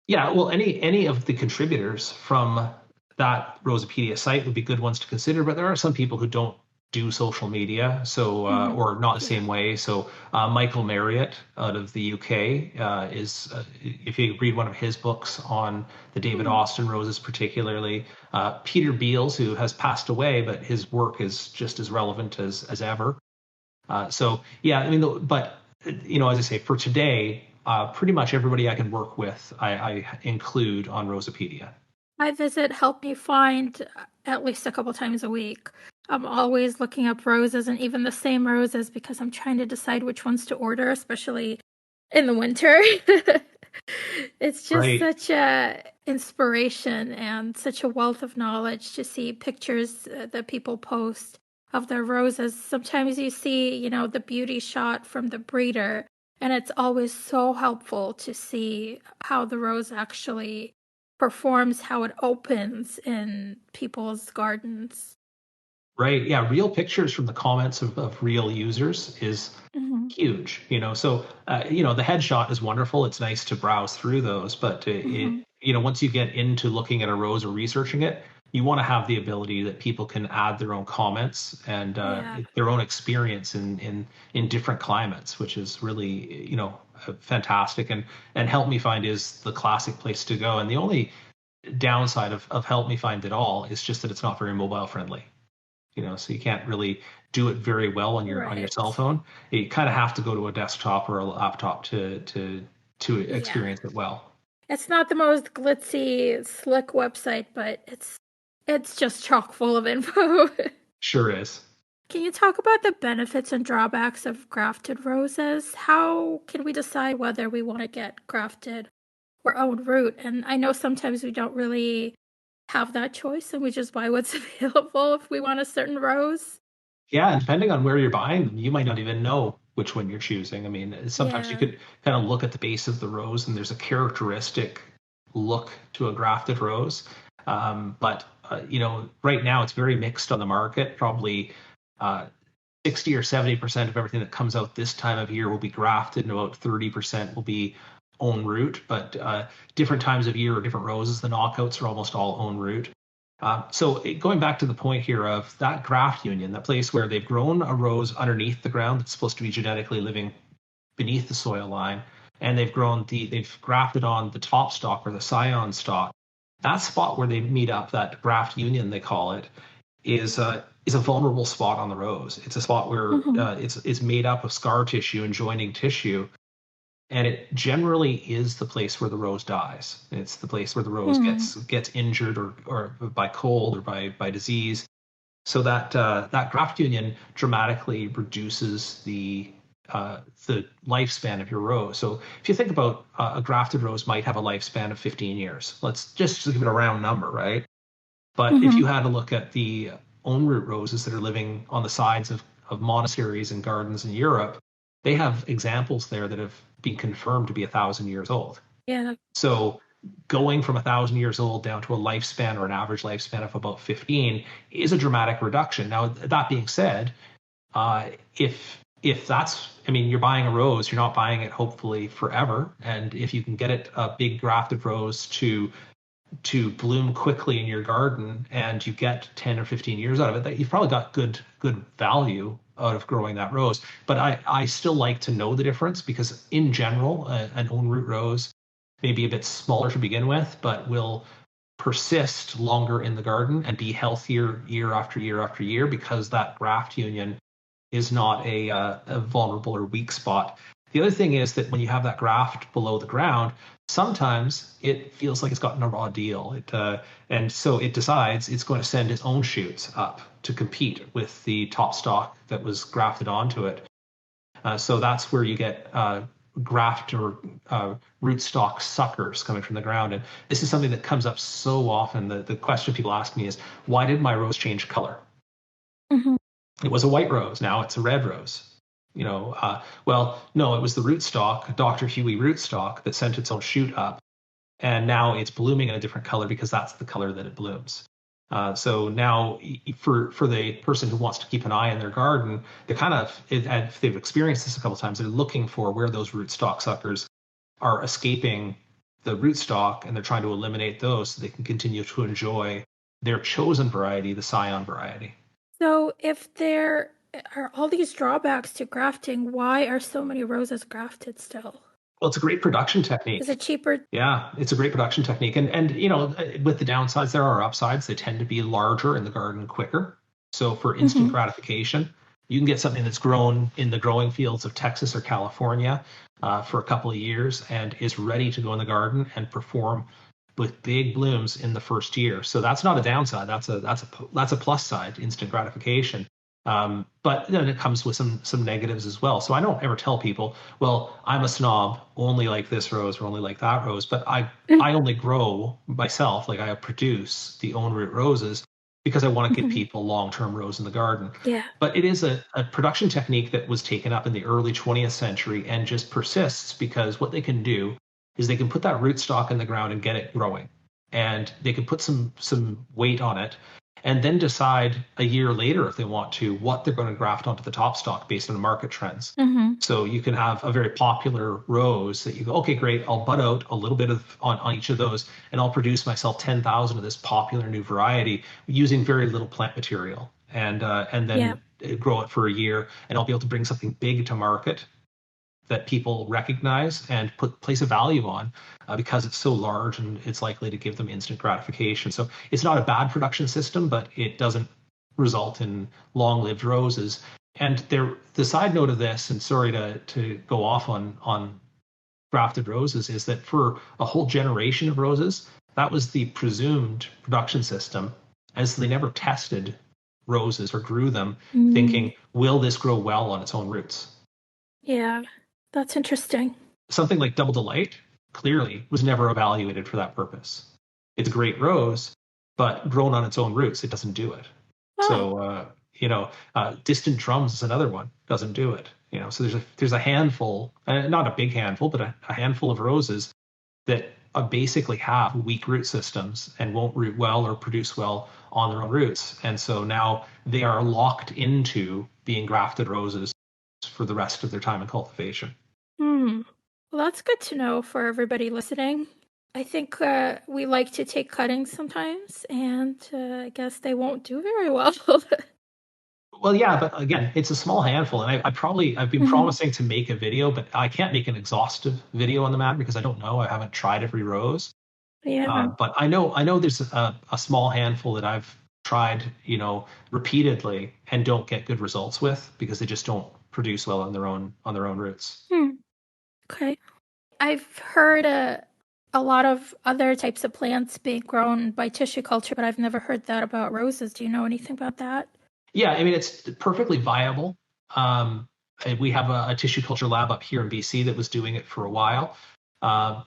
Yeah, well, any of the contributors from that Rosapedia site would be good ones to consider, but there are some people who don't do social media, so Mhm. or not the Yeah. same way. So Michael Marriott out of the UK is, if you read one of his books on the David Hmm. Austin roses, particularly Peter Beals, who has passed away, but his work is just as relevant as ever. So yeah, I mean, but as I say, for today, pretty much everybody I can work with, I include on Rosapedia. I visit Help Me Find at least a couple times a week. I'm always looking up roses and even the same roses because I'm trying to decide which ones to order, especially in the winter. It's just Right. such a inspiration and such a wealth of knowledge to see pictures that people post of their roses. Sometimes you see, the beauty shot from the breeder, and it's always so helpful to see how the rose actually performs, how it opens in people's gardens. Right. Yeah. Real pictures from the comments of real users is Hmm. huge. So the headshot is wonderful. It's nice to browse through those, but Hmm. once you get into looking at a rose or researching it, you want to have the ability that people can add their own comments and Yeah. their own experience in different climates, which is really fantastic. And Help Me Find is the classic place to go. And the only downside of Help Me Find it all is just that it's not very mobile friendly. So you can't really do it very well on your cell Right. phone. You kind of have to go to a desktop or a laptop to Yeah. experience it well. It's not the most glitzy, slick website, but it's just chock full of info. Sure is. Can you talk about the benefits and drawbacks of grafted roses? How can we decide whether we want to get grafted or own root? And I know sometimes we don't really have that choice and we just buy what's available if we want a certain rose. Yeah, and depending on where you're buying them, you might not even know which one you're choosing. I mean, sometimes you Yeah. could kind of look at the base of the rose, and there's a characteristic look to a grafted rose. But right now it's very mixed on the market. Probably 60 or 70% of everything that comes out this time of year will be grafted, and about 30% will be own root. But different times of year or different roses, the knockouts are almost all own root. So going back to the point here of that graft union, that place where they've grown a rose underneath the ground that's supposed to be genetically living beneath the soil line, and they've grafted on the top stalk or the scion stalk. That spot where they meet up, that graft union they call it, is a vulnerable spot on the rose. It's a spot where Hmm. it's made up of scar tissue and joining tissue, and it generally is the place where the rose dies. It's the place where the rose Hmm. gets injured or by cold or by disease. So that graft union dramatically reduces the lifespan of your rose. So if you think about a grafted rose might have a lifespan of 15 years. Let's just give it a round number, right? But if Hmm. you had a look at the own root roses that are living on the sides of monasteries and gardens in Europe, they have examples there that have been confirmed to be 1,000 years old. Yeah. So going from 1,000 years old down to a lifespan or an average lifespan of about 15 is a dramatic reduction. Now, that being said, if if that's, I mean, you're buying a rose, you're not buying it hopefully forever. And if you can get it a big grafted rose to bloom quickly in your garden and you get 10 or 15 years out of it, that you've probably got good value out of growing that rose. But I still like to know the difference because in general, an own root rose may be a bit smaller to begin with, but will persist longer in the garden and be healthier year after year after year because that graft union is not a vulnerable or weak spot. The other thing is that when you have that graft below the ground, sometimes it feels like it's gotten a raw deal. And so it decides it's going to send its own shoots up to compete with the top stock that was grafted onto it. So that's where you get graft or rootstock suckers coming from the ground. And this is something that comes up so often. The question people ask me is, why did my rose change color? Mm-hmm. It was a white rose. Now it's a red rose. Well, no, it was the rootstock, Dr. Huey rootstock, that sent its own shoot up. And now it's blooming in a different color because that's the color that it blooms. So now for the person who wants to keep an eye in their garden, they're kind of, if they've experienced this a couple of times, they're looking for where those rootstock suckers are escaping the rootstock, and they're trying to eliminate those so they can continue to enjoy their chosen variety, the Scion variety. So if there are all these drawbacks to grafting, why are so many roses grafted still? Well, it's a great production technique. Is it cheaper? Yeah, it's a great production technique. And with the downsides, there are upsides. They tend to be larger in the garden quicker. So for instant gratification, you can get something that's grown in the growing fields of Texas or California for a couple of years and is ready to go in the garden and perform with big blooms in the first year. So that's not a downside. That's a plus side, instant gratification. But then it comes with some negatives as well. So I don't ever tell people, well, I'm a snob, only like this rose or only like that rose. But I only grow myself, like I produce the own root roses because I want to give people long-term rose in the garden. Yeah. But it is a production technique that was taken up in the early 20th century and just persists because what they can do is they can put that rootstock in the ground and get it growing. And they can put some weight on it and then decide a year later if they want to what they're going to graft onto the top stock based on market trends. So you can have a very popular rose that you go, okay, great, I'll bud out a little bit of on each of those and I'll produce myself 10,000 of this popular new variety using very little plant material and then grow it for a year, and I'll be able to bring something big to market that people recognize and place a value on because it's so large and it's likely to give them instant gratification. So it's not a bad production system, but it doesn't result in long-lived roses. And the side note of this, and sorry to go off on grafted roses, is that for a whole generation of roses, that was the presumed production system, and so they never tested roses or grew them thinking, will this grow well on its own roots? Yeah. That's interesting. Something like Double Delight clearly was never evaluated for that purpose. It's a great rose, but grown on its own roots, it doesn't do it. Oh. So, Distant Drums is another one, doesn't do it. So there's a handful, not a big handful, but a handful of roses that basically have weak root systems and won't root well or produce well on their own roots. And so now they are locked into being grafted roses for the rest of their time in cultivation. Well, that's good to know for everybody listening. I think we like to take cuttings sometimes, and I guess they won't do very well. Well, yeah, but again, it's a small handful, and I've been promising to make a video, but I can't make an exhaustive video on the matter because I don't know. I haven't tried every rose. Yeah. But I know there's a small handful that I've tried, repeatedly and don't get good results with because they just don't produce well on their own roots. Okay. I've heard a lot of other types of plants being grown by tissue culture, but I've never heard that about roses. Do you know anything about that? Yeah, I mean, it's perfectly viable. We have a tissue culture lab up here in BC that was doing it for a while,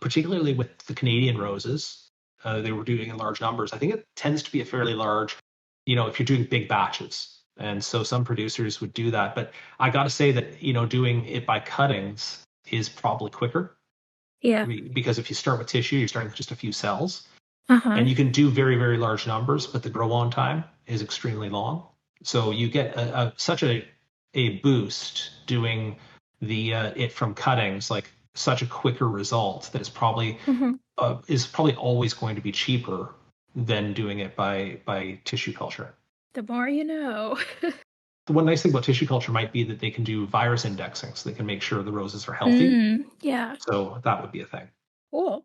particularly with the Canadian roses. They were doing it in large numbers. I think it tends to be a fairly large, if you're doing big batches. And so some producers would do that. But I got to say that, doing it by cuttings is probably quicker. Yeah. Because if you start with tissue, you're starting with just a few cells. And you can do very, very large numbers, but the grow on time is extremely long. So you get such a a boost doing the it from cuttings, like such a quicker result that Hmm. is probably always going to be cheaper than doing it by tissue culture. The more you know. The one nice thing about tissue culture might be that they can do virus indexing, so they can make sure the roses are healthy. Yeah, So that would be a thing. cool.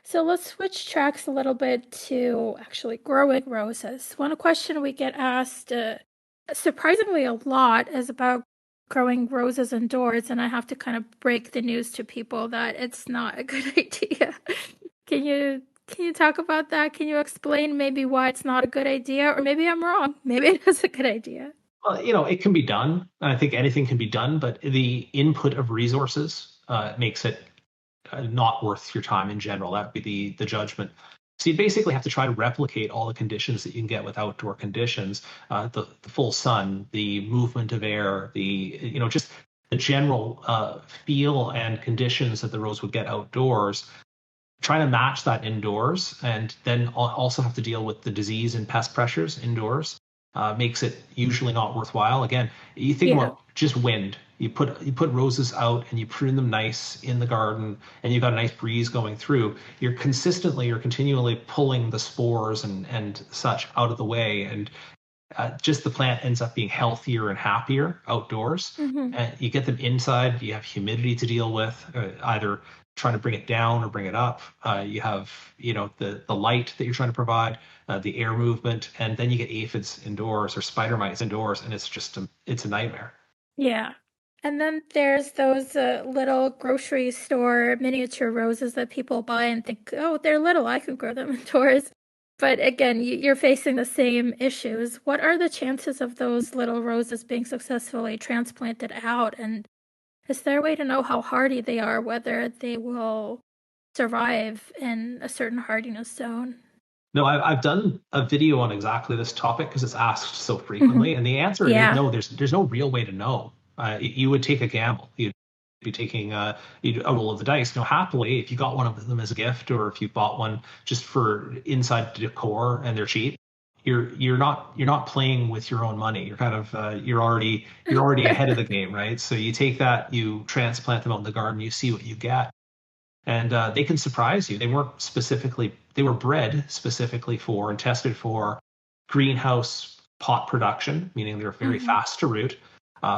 So let's switch tracks a little bit to actually growing roses. One question we get asked surprisingly a lot is about growing roses indoors, and I have to kind of break the news to people that it's not a good idea. Can you talk about that? Can you explain maybe why it's not a good idea? Or maybe I'm wrong. Maybe it is a good idea. Well, it can be done. I think anything can be done, but the input of resources makes it not worth your time in general. That would be the judgment. So you basically have to try to replicate all the conditions that you can get with outdoor conditions, the full sun, the movement of air, just the general feel and conditions that the rose would get outdoors. Trying to match that indoors, and then also have to deal with the disease and pest pressures indoors makes it usually not worthwhile. Again, you think Yeah. about just wind. You put roses out and you prune them nice in the garden, and you've got a nice breeze going through. You're continually pulling the spores and such out of the way, and just the plant ends up being healthier and happier outdoors. Hmm. And you get them inside, you have humidity to deal with, either trying to bring it down or bring it up. You have, the light that you're trying to provide, the air movement, and then you get aphids indoors or spider mites indoors, and it's a nightmare. Yeah. And then there's those little grocery store miniature roses that people buy and think, oh, they're little, I can grow them indoors. But again, you're facing the same issues. What are the chances of those little roses being successfully transplanted out? And is there a way to know how hardy they are, whether they will survive in a certain hardiness zone? No, I've done a video on exactly this topic because it's asked so Hmm. frequently, and the answer is Yeah. no. There's no real way to know. You would take a gamble. You'd be taking a roll of the dice. Now, happily, if you got one of them as a gift, or if you bought one just for inside decor and they're cheap, you're not playing with your own money. You're kind of you're already ahead of the game, right? So you take that, you transplant them out in the garden, you see what you get, and they can surprise you. They were bred specifically for and tested for greenhouse pot production, meaning they're very Hmm. fast to root,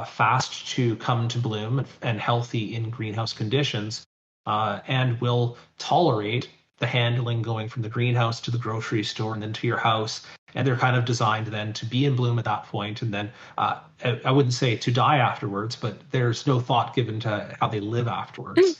fast to come to bloom, and healthy in greenhouse conditions, and will tolerate the handling going from the greenhouse to the grocery store and then to your house. And they're kind of designed then to be in bloom at that point, and then I wouldn't say to die afterwards, but there's no thought given to how they live afterwards.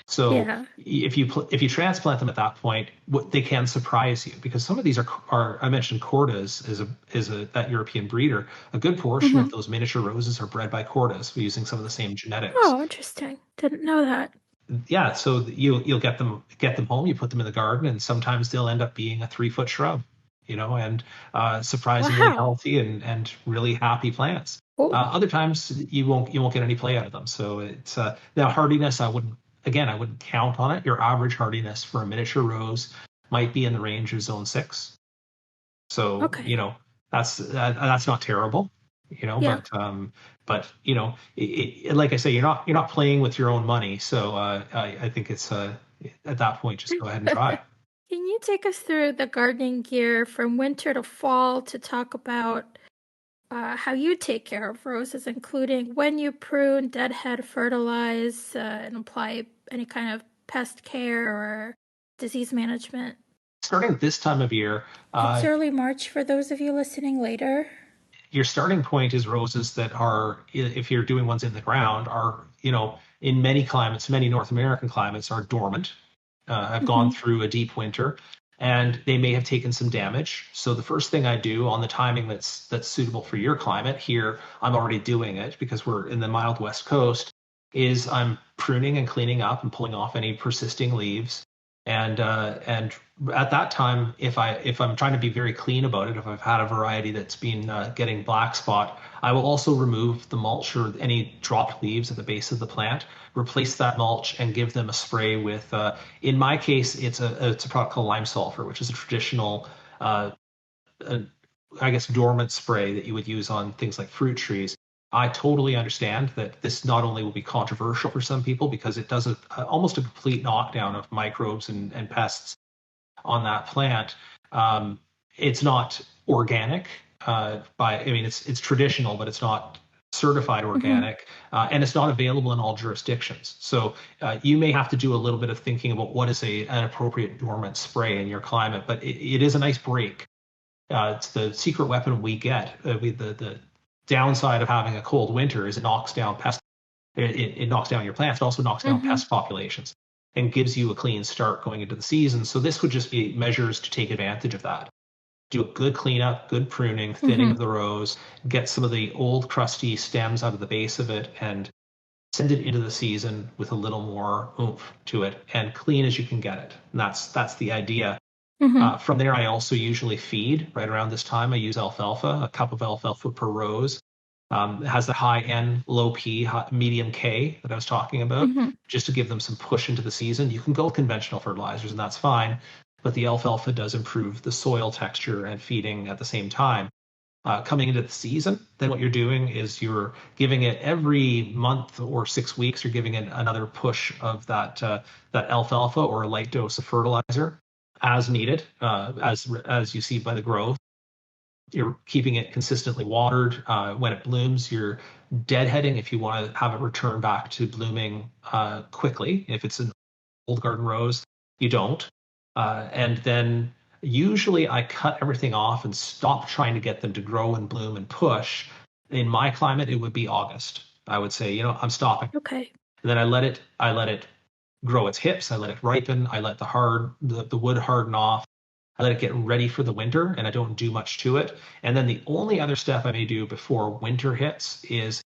So Yeah. if you transplant them at that point, they can surprise you, because some of these are I mentioned Cordas is a that European breeder. A good portion Hmm. of those miniature roses are bred by Cordas using some of the same genetics. Oh, interesting. Didn't know that. Yeah, so you'll get them home, you put them in the garden, and sometimes they'll end up being a 3 foot shrub, and surprisingly Wow. healthy and really happy plants. Cool. Other times you won't get any play out of them. So it's now hardiness. I wouldn't count on it. Your average hardiness for a miniature rose might be in the range of zone 6. So Okay. that's not terrible, Yeah. but like I say, you're not playing with your own money. So I think it's at that point, just go ahead and try. Can you take us through the gardening gear from winter to fall to talk about how you take care of roses, including when you prune, deadhead, fertilize, and apply any kind of pest care or disease management? Starting this time of year, It's uh, early March for those of you listening later. your starting point is roses that are, if you're doing ones in the ground, are, in many climates, many North American climates, are dormant, have gone Hmm. through a deep winter, and they may have taken some damage. So the first thing I do on the timing that's suitable for your climate here, I'm already doing it because we're in the mild West Coast, is I'm pruning and cleaning up and pulling off any persisting leaves. And at that time, if I'm trying to be very clean about it, if I've had a variety that's been getting black spot, I will also remove the mulch or any dropped leaves at the base of the plant, replace that mulch, and give them a spray with. In my case, it's a product called lime sulfur, which is a traditional, uh, uh, I guess, dormant spray that you would use on things like fruit trees. I totally understand that this not only will be controversial for some people because it does almost a complete knockdown of microbes and pests on that plant. Um, it's not organic I mean, it's traditional, but it's not certified Mm-hmm. organic, and it's not available in all jurisdictions. So you may have to do a little bit of thinking about what is an appropriate dormant spray in your climate, but it is a nice break. It's the secret weapon we get. The downside of having a cold winter is it knocks down pest. It knocks down your plants. It also knocks down Mm-hmm. pest populations and gives you a clean start going into the season. So this would just be measures to take advantage of that. Do a good cleanup, good pruning, thinning Mm-hmm. of the rows, get some of the old crusty stems out of the base of it, and send it into the season with a little more oomph to it and clean as you can get it. And that's the idea. Mm-hmm. From there, I also usually feed right around this time. I use alfalfa, a cup of alfalfa per rose. It has the high N, low P, medium K that I was talking about, Mm-hmm. just to give them some push into the season. You can go with conventional fertilizers, and that's fine, but the alfalfa does improve the soil texture and feeding at the same time. Coming into the season, then what you're doing is you're giving it every month or 6 weeks. You're giving it another push of that alfalfa or a light dose of fertilizer as needed, as you see by the growth. You're keeping it consistently watered. When it blooms, you're deadheading if you want to have it return back to blooming quickly. If it's an old garden rose, you don't. And then usually I cut everything off and stop trying to get them to grow and bloom and push. In my climate, it would be August. I would say, I'm stopping. Okay. And then I let it grow its hips. I let it ripen. I let the wood harden off. I let it get ready for the winter, and I don't do much to it. And then the only other step I may do before winter hits is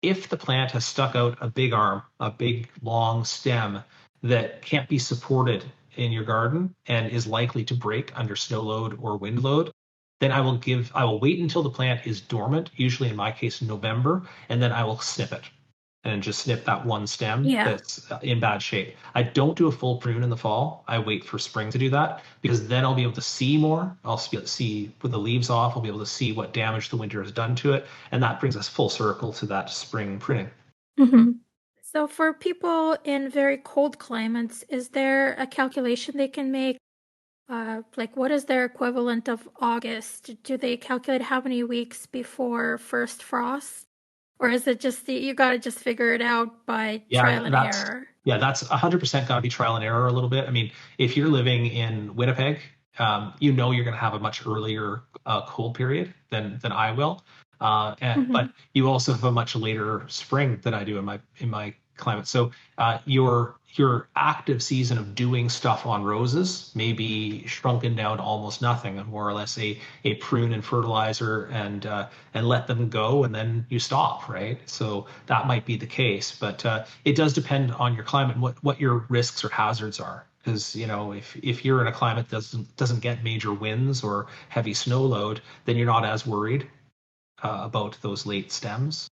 if the plant has stuck out a big arm, a big long stem that can't be supported in your garden and is likely to break under snow load or wind load, then I will wait until the plant is dormant, usually in my case November, and then I will snip it and just snip that one stem Yeah. that's in bad shape. I don't do a full prune in the fall. I wait for spring to do that because then I'll be able to see more. I'll be able to see with the leaves off. I'll be able to see what damage the winter has done to it. And that brings us full circle to that spring pruning. Mm-hmm. So for people in very cold climates, is there a calculation they can make? Like what is their equivalent of August? Do they calculate how many weeks before first frost? Or is it just you gotta just figure it out by Yeah, trial and error? that's 100% got to be trial and error a little bit. I mean, if you're living in Winnipeg, you're going to have a much earlier cold period than I will, Mm-hmm. but you also have a much later spring than I do in my climate. So your active season of doing stuff on roses may be shrunken down to almost nothing, and more or less a prune and fertilizer and let them go, and then you stop, right? So that might be the case, but it does depend on your climate and what your risks or hazards are. Because if you're in a climate that doesn't get major winds or heavy snow load, then you're not as worried about those late stems.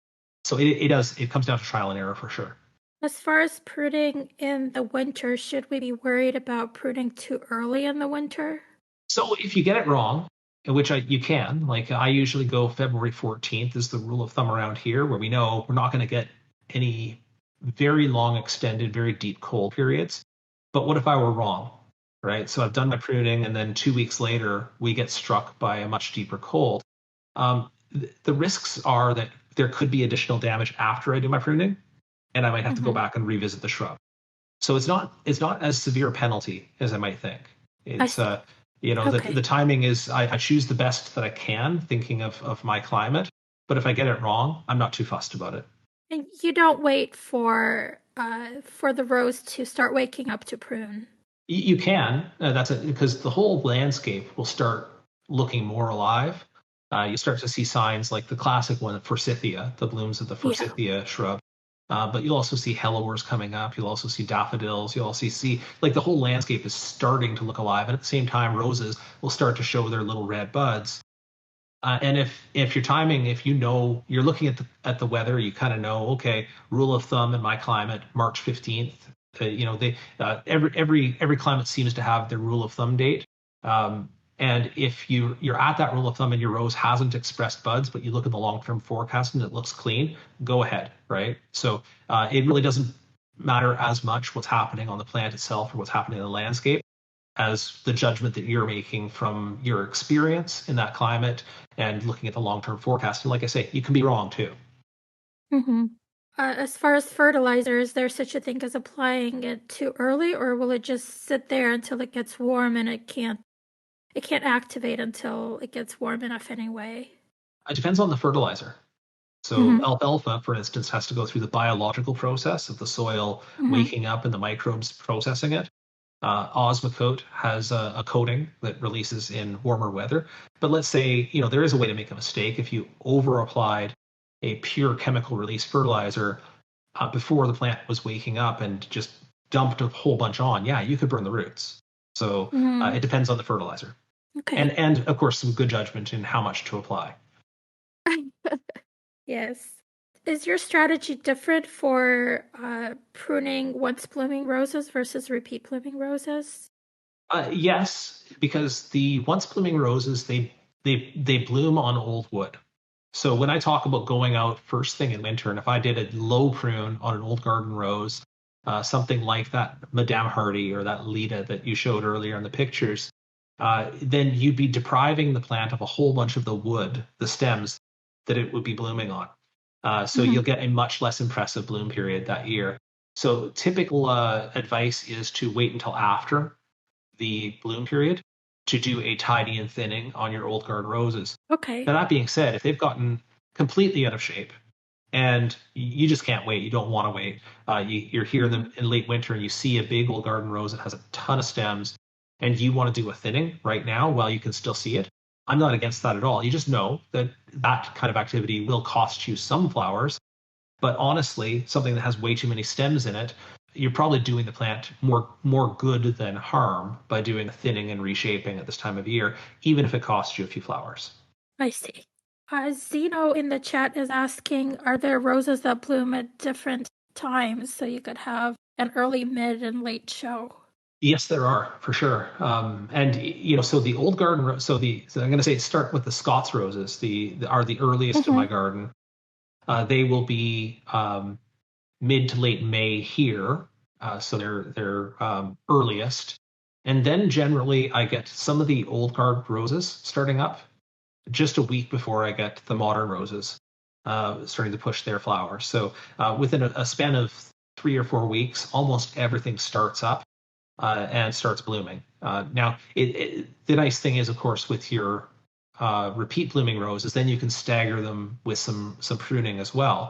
So it comes down to trial and error for sure. As far as pruning in the winter, should we be worried about pruning too early in the winter? So if you get it wrong, which you can, like I usually go February 14th is the rule of thumb around here, where we know we're not going to get any very long, extended, very deep cold periods. But what if I were wrong, right? So I've done my pruning, and then 2 weeks later we get struck by a much deeper cold. The risks are that there could be additional damage after I do my pruning, and I might have to go Mm-hmm. back and revisit the shrub. So it's not as severe a penalty as I might think. I It's see. the Okay. timing is I choose the best that I can, thinking of my climate. But if I get it wrong, I'm not too fussed about it. And you don't wait for the rose to start waking up to prune. You can that's it because the whole landscape will start looking more alive. You start to see signs like the classic one, forsythia, the blooms of the Yeah. forsythia shrub. But you'll also see hellebores coming up. You'll also see daffodils. You'll also see like the whole landscape is starting to look alive. And at the same time, roses will start to show their little red buds. And if your timing, if you're looking at the weather, you kind of know, okay, rule of thumb in my climate, March 15th. They every climate seems to have their rule of thumb date. And if you're at that rule of thumb and your rose hasn't expressed buds, but you look at the long-term forecast and it looks clean, go ahead, right? So it really doesn't matter as much what's happening on the plant itself or what's happening in the landscape as the judgment that you're making from your experience in that climate and looking at the long-term forecast. And like I say, you can be wrong too. Mm-hmm. As far as fertilizer, is there such a thing as applying it too early, or will it just sit there until it gets warm and it can't activate until it gets warm enough anyway? It depends on the fertilizer. So Mm-hmm. alfalfa, for instance, has to go through the biological process of the soil Mm-hmm. waking up and the microbes processing it. Osmocote has a coating that releases in warmer weather. But let's say, there is a way to make a mistake. If you over applied a pure chemical release fertilizer before the plant was waking up and just dumped a whole bunch on, yeah, you could burn the roots. So Mm-hmm. it depends on the fertilizer. And, Okay. and of course, some good judgment in how much to apply. Yes. Is your strategy different for pruning once blooming roses versus repeat blooming roses? Yes, because the once blooming roses they bloom on old wood. So when I talk about going out first thing in winter, and if I did a low prune on an old garden rose, something like that Madame Hardy or that Lita that you showed earlier in the pictures, then you'd be depriving the plant of a whole bunch of the wood, the stems that it would be blooming on. So Mm-hmm. you'll get a much less impressive bloom period that year. So typical advice is to wait until after the bloom period to do a tidy and thinning on your old garden roses. Okay. Now, that being said, if they've gotten completely out of shape and you just can't wait, you don't want to wait, you're here Mm-hmm. in late winter and you see a big old garden rose that has a ton of stems and you want to do a thinning right now while you can still see it, I'm not against that at all. You just know that that kind of activity will cost you some flowers, but honestly, something that has way too many stems in it, you're probably doing the plant more good than harm by doing a thinning and reshaping at this time of year, even if it costs you a few flowers. I see. Zeno in the chat is asking, are there roses that bloom at different times so you could have an early, mid, and late show? Yes, there are for sure. And so the old garden, so I'm going to say start with the Scots roses. Are the earliest in Mm-hmm. my garden. They will be mid to late May here, so they're earliest. And then generally I get some of the old guard roses starting up just a week before I get the modern roses starting to push their flowers. So within a span of 3 or 4 weeks, almost everything starts up and starts blooming. Now, the nice thing is, of course, with your repeat blooming roses, then you can stagger them with some pruning as well.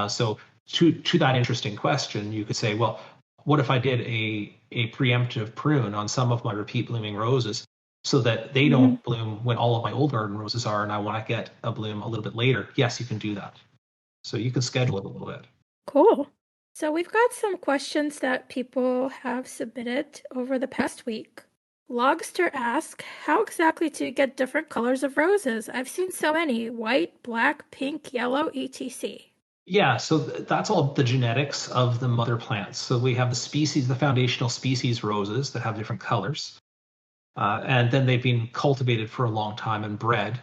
So to that interesting question, you could say, well, what if I did a preemptive prune on some of my repeat blooming roses so that they Mm-hmm. don't bloom when all of my old garden roses are, and I want to get a bloom a little bit later? Yes, you can do that. So you can schedule it a little bit. Cool. So we've got some questions that people have submitted over the past week. Logster asks, how exactly do you get different colors of roses? I've seen so many, white, black, pink, yellow, etc. Yeah, so that's all the genetics of the mother plants. So we have the species, the foundational species roses that have different colors. And then they've been cultivated for a long time and bred.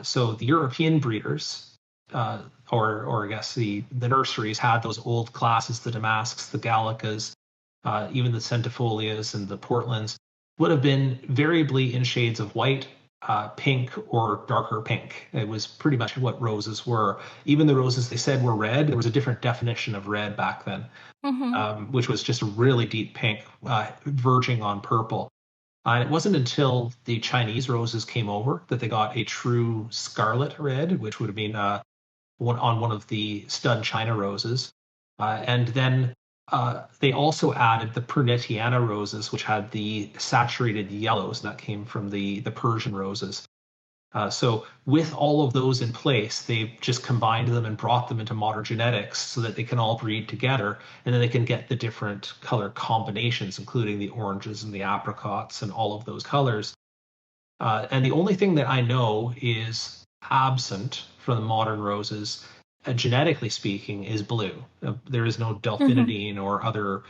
So the European breeders, or I guess the nurseries had those old classes, the Damasks, the Gallicas, even the Centifolias and the Portlands, would have been variably in shades of white, pink, or darker pink. It was pretty much what roses were. Even the roses they said were red, there was a different definition of red back then, Mm-hmm. which was just a really deep pink, verging on purple. And it wasn't until the Chinese roses came over that they got a true scarlet red, which would have been one of the stud China roses. And then they also added the Prunetiana roses, which had the saturated yellows that came from the Persian roses. So with all of those in place, they've just combined them and brought them into modern genetics so that they can all breed together, and then they can get the different color combinations, including the oranges and the apricots and all of those colors. And the only thing that I know is absent from the modern roses, genetically speaking, is blue. There is no Mm-hmm. delphinidine or other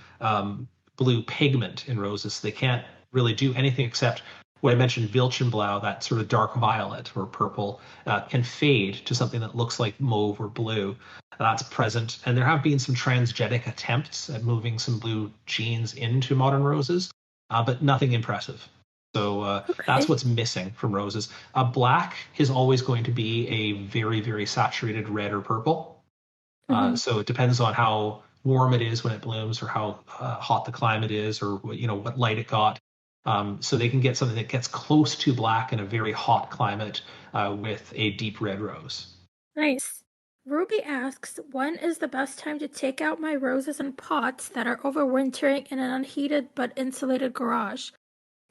blue pigment in roses. They can't really do anything except When I mentioned Vilchenblau, that sort of dark violet or purple can fade to something that looks like mauve or blue. That's present. And there have been some transgenic attempts at moving some blue genes into modern roses, but nothing impressive. So that's Okay. what's missing from roses. Black is always going to be a very, very saturated red or purple. Hmm. So it depends on how warm it is when it blooms, or how hot the climate is, or what light it got. So they can get something that gets close to black in a very hot climate with a deep red rose. Nice. Ruby asks, when is the best time to take out my roses in pots that are overwintering in an unheated but insulated garage?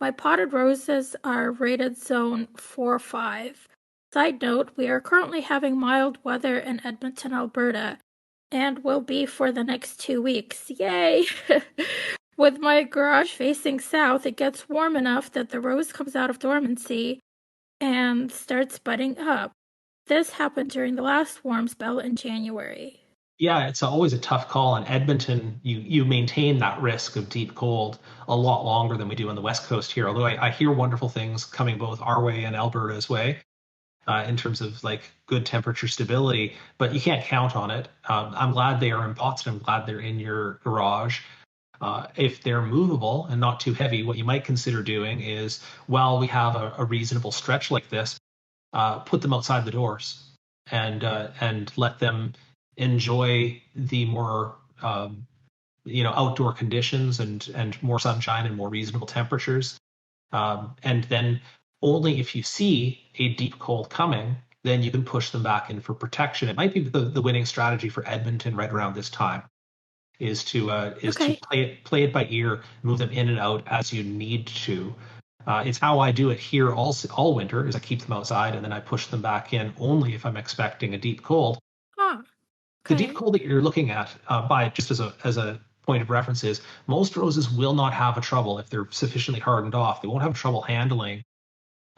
My potted roses are rated zone 4-5. Side note, we are currently having mild weather in Edmonton, Alberta, and will be for the next 2 weeks. Yay! With my garage facing south, it gets warm enough that the rose comes out of dormancy and starts budding up. This happened during the last warm spell in January. Yeah, it's always a tough call. In Edmonton, you maintain that risk of deep cold a lot longer than we do on the West Coast here. Although I hear wonderful things coming both our way and Alberta's way in terms of like good temperature stability, but you can't count on it. I'm glad they are in pots, and I'm glad they're in your garage. If they're movable and not too heavy, what you might consider doing is, while we have a reasonable stretch like this, put them outside the doors and let them enjoy the more outdoor conditions and more sunshine and more reasonable temperatures. And then only if you see a deep cold coming, then you can push them back in for protection. It might be the winning strategy for Edmonton right around this time is to Okay. play it by ear, move them in and out as you need to. It's how I do it here all winter. Is I keep them outside and then I push them back in only if I'm expecting a deep cold. Ah, The deep okay. cold that you're looking at, by just as a point of reference, is most roses will not have a trouble if they're sufficiently hardened off. They won't have trouble handling.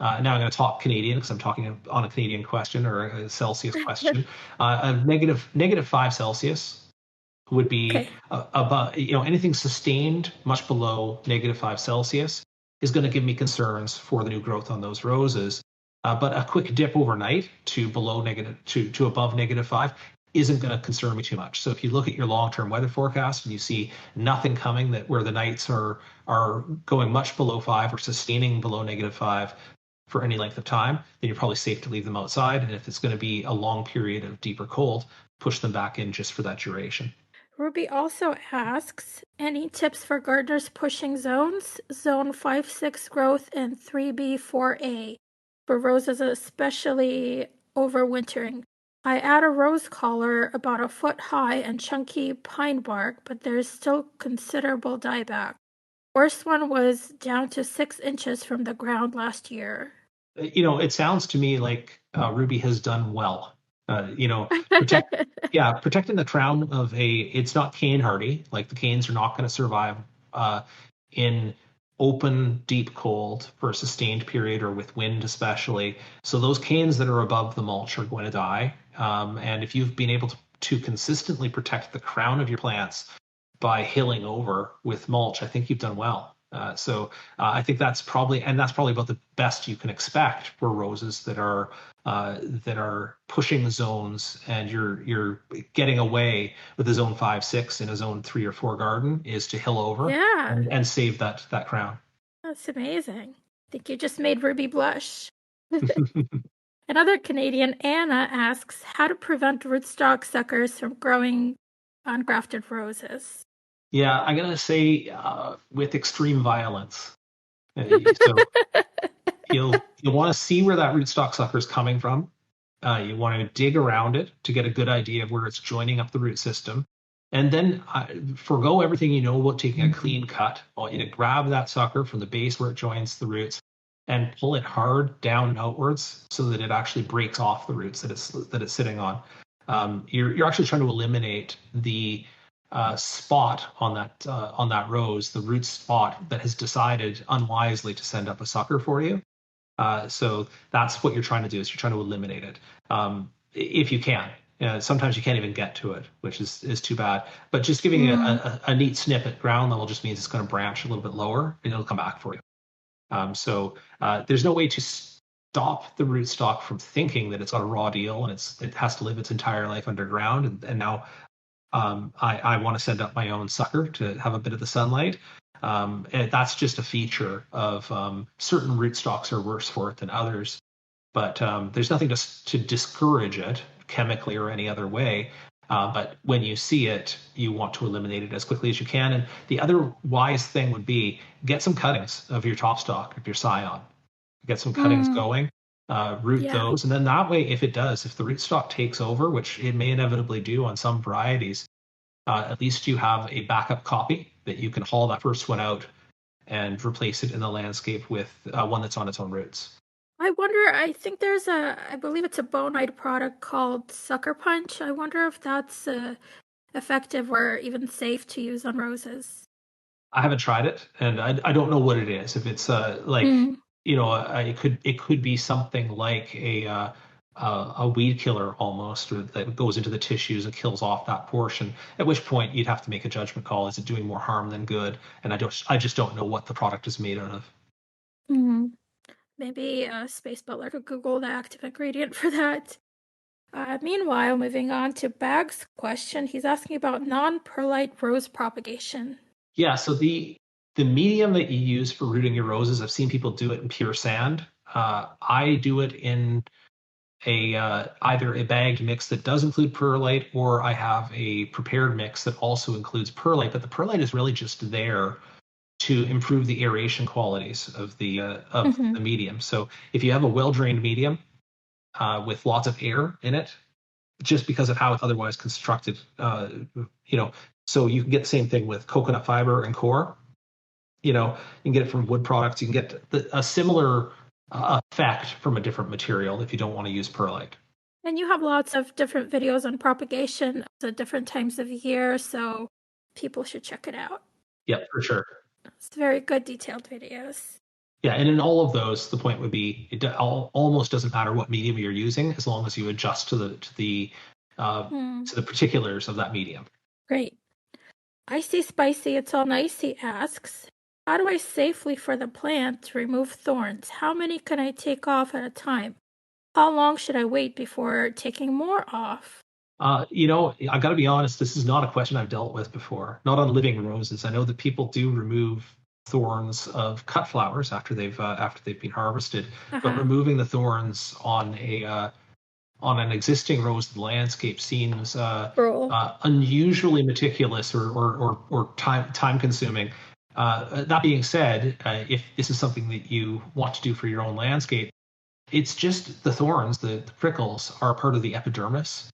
Now I'm going to talk Canadian because I'm talking on a Canadian question or a Celsius question. A -5 Celsius would be Okay. above, anything sustained much below -5 Celsius is going to give me concerns for the new growth on those roses. But a quick dip overnight to below negative to above -5 isn't going to concern me too much. So if you look at your long-term weather forecast and you see nothing coming, that where the nights are going much below 5 or sustaining below -5 for any length of time, then you're probably safe to leave them outside. And if it's going to be a long period of deeper cold, push them back in just for that duration. Ruby also asks, any tips for gardeners pushing zones? Zone 5-6 growth and 3B4A for roses, especially overwintering. I add a rose collar about a foot high and chunky pine bark, but there's still considerable dieback. Worst one was down to 6 inches from the ground last year. It sounds to me like Ruby has done well. Protect, yeah, protecting the crown of it's not cane hardy. Like the canes are not going to survive in open, deep cold for a sustained period or with wind, especially. So those canes that are above the mulch are going to die. And if you've been able to consistently protect the crown of your plants by hilling over with mulch, I think you've done well. I think that's probably about the best you can expect for roses that are pushing zones, and you're getting away with a zone 5-6 in a zone 3 or 4 garden, is to hill over Yeah, and save that crown. that's amazing. I think you just made Ruby blush. Another Canadian, Anna, asks how to prevent rootstock suckers from growing on grafted roses. Yeah, I'm gonna say with extreme violence. So you'll want to see where that rootstock sucker is coming from. You want to dig around it to get a good idea of where it's joining up the root system. And then forgo everything you know about taking a clean cut. I want you to grab that sucker from the base where it joins the roots and pull it hard down and outwards so that it actually breaks off the roots that it's sitting on. You're actually trying to eliminate the spot on that rose, the root spot that has decided unwisely to send up a sucker for you. So that's what you're trying to do, is you're trying to eliminate it if you can. Sometimes you can't even get to it, which is too bad. But just giving it Mm, a neat snip at ground level just means it's going to branch a little bit lower and it'll come back for you. There's no way to stop the rootstock from thinking that it's got a raw deal and it has to live its entire life underground. And now I want to send up my own sucker to have a bit of the sunlight. And that's just a feature of certain rootstocks are worse for it than others. But there's nothing to discourage it chemically or any other way. But when you see it, you want to eliminate it as quickly as you can. And the other wise thing would be get some cuttings of your top stock, of your scion. Get some cuttings Mm, going, root yeah. those. And then that way, if the rootstock takes over, which it may inevitably do on some varieties, at least you have a backup copy that you can haul that first one out and replace it in the landscape with one that's on its own roots. I wonder, I think I believe it's a bonide product called Sucker Punch. I wonder if that's effective or even safe to use on roses. I haven't tried it, and I don't know what it is. If it's like Mm. it could be something like a weed killer almost, or that goes into the tissues and kills off that portion. At which point you'd have to make a judgment call: is it doing more harm than good? And I just don't know what the product is made out of. Mm. Maybe Space Butler could Google the active ingredient for that. Meanwhile, moving on to Bag's question, he's asking about non-perlite rose propagation. Yeah, so the medium that you use for rooting your roses, I've seen people do it in pure sand. I do it in a either a bagged mix that does include perlite, or I have a prepared mix that also includes perlite. But the perlite is really just there to improve the aeration qualities of Mm-hmm. the medium. So if you have a well drained medium with lots of air in it, just because of how it's otherwise constructed, you know, so you can get the same thing with coconut fiber and core. You can get it from wood products. You can get a similar effect from a different material if you don't want to use perlite. And you have lots of different videos on propagation at different times of year, so people should check it out. Yeah, for sure. It's very good detailed videos. Yeah, and in all of those, the point would be almost doesn't matter what medium you're using as long as you adjust uh, Hmm. to the particulars of that medium. Great. Icy Spicy It's All Nice, he asks, how do I safely for the plant remove thorns? How many can I take off at a time? How long should I wait before taking more off? I got to be honest, this is not a question I've dealt with before, not on living roses. I know that people do remove thorns of cut flowers after they've been harvested, but Uh-huh. removing the thorns on an existing rose landscape seems Roll. unusually meticulous or time consuming. That being said, if this is something that you want to do for your own landscape, it's just the thorns, the prickles, are part of the epidermis,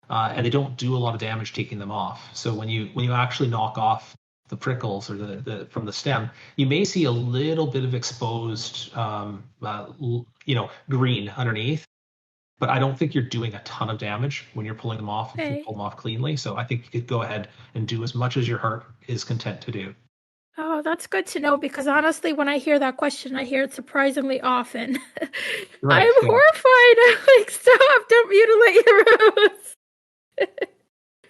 and they don't do a lot of damage taking them off. So when you actually knock off the prickles or the from the stem, you may see a little bit of exposed, green underneath, but I don't think you're doing a ton of damage when you're pulling them off if you Okay. pull them off cleanly. So I think you could go ahead and do as much as your heart is content to do. Oh, that's good to know because honestly, when I hear that question, I hear it surprisingly often. Right. I'm Yeah. horrified. I'm like, stop, don't mutilate your rose.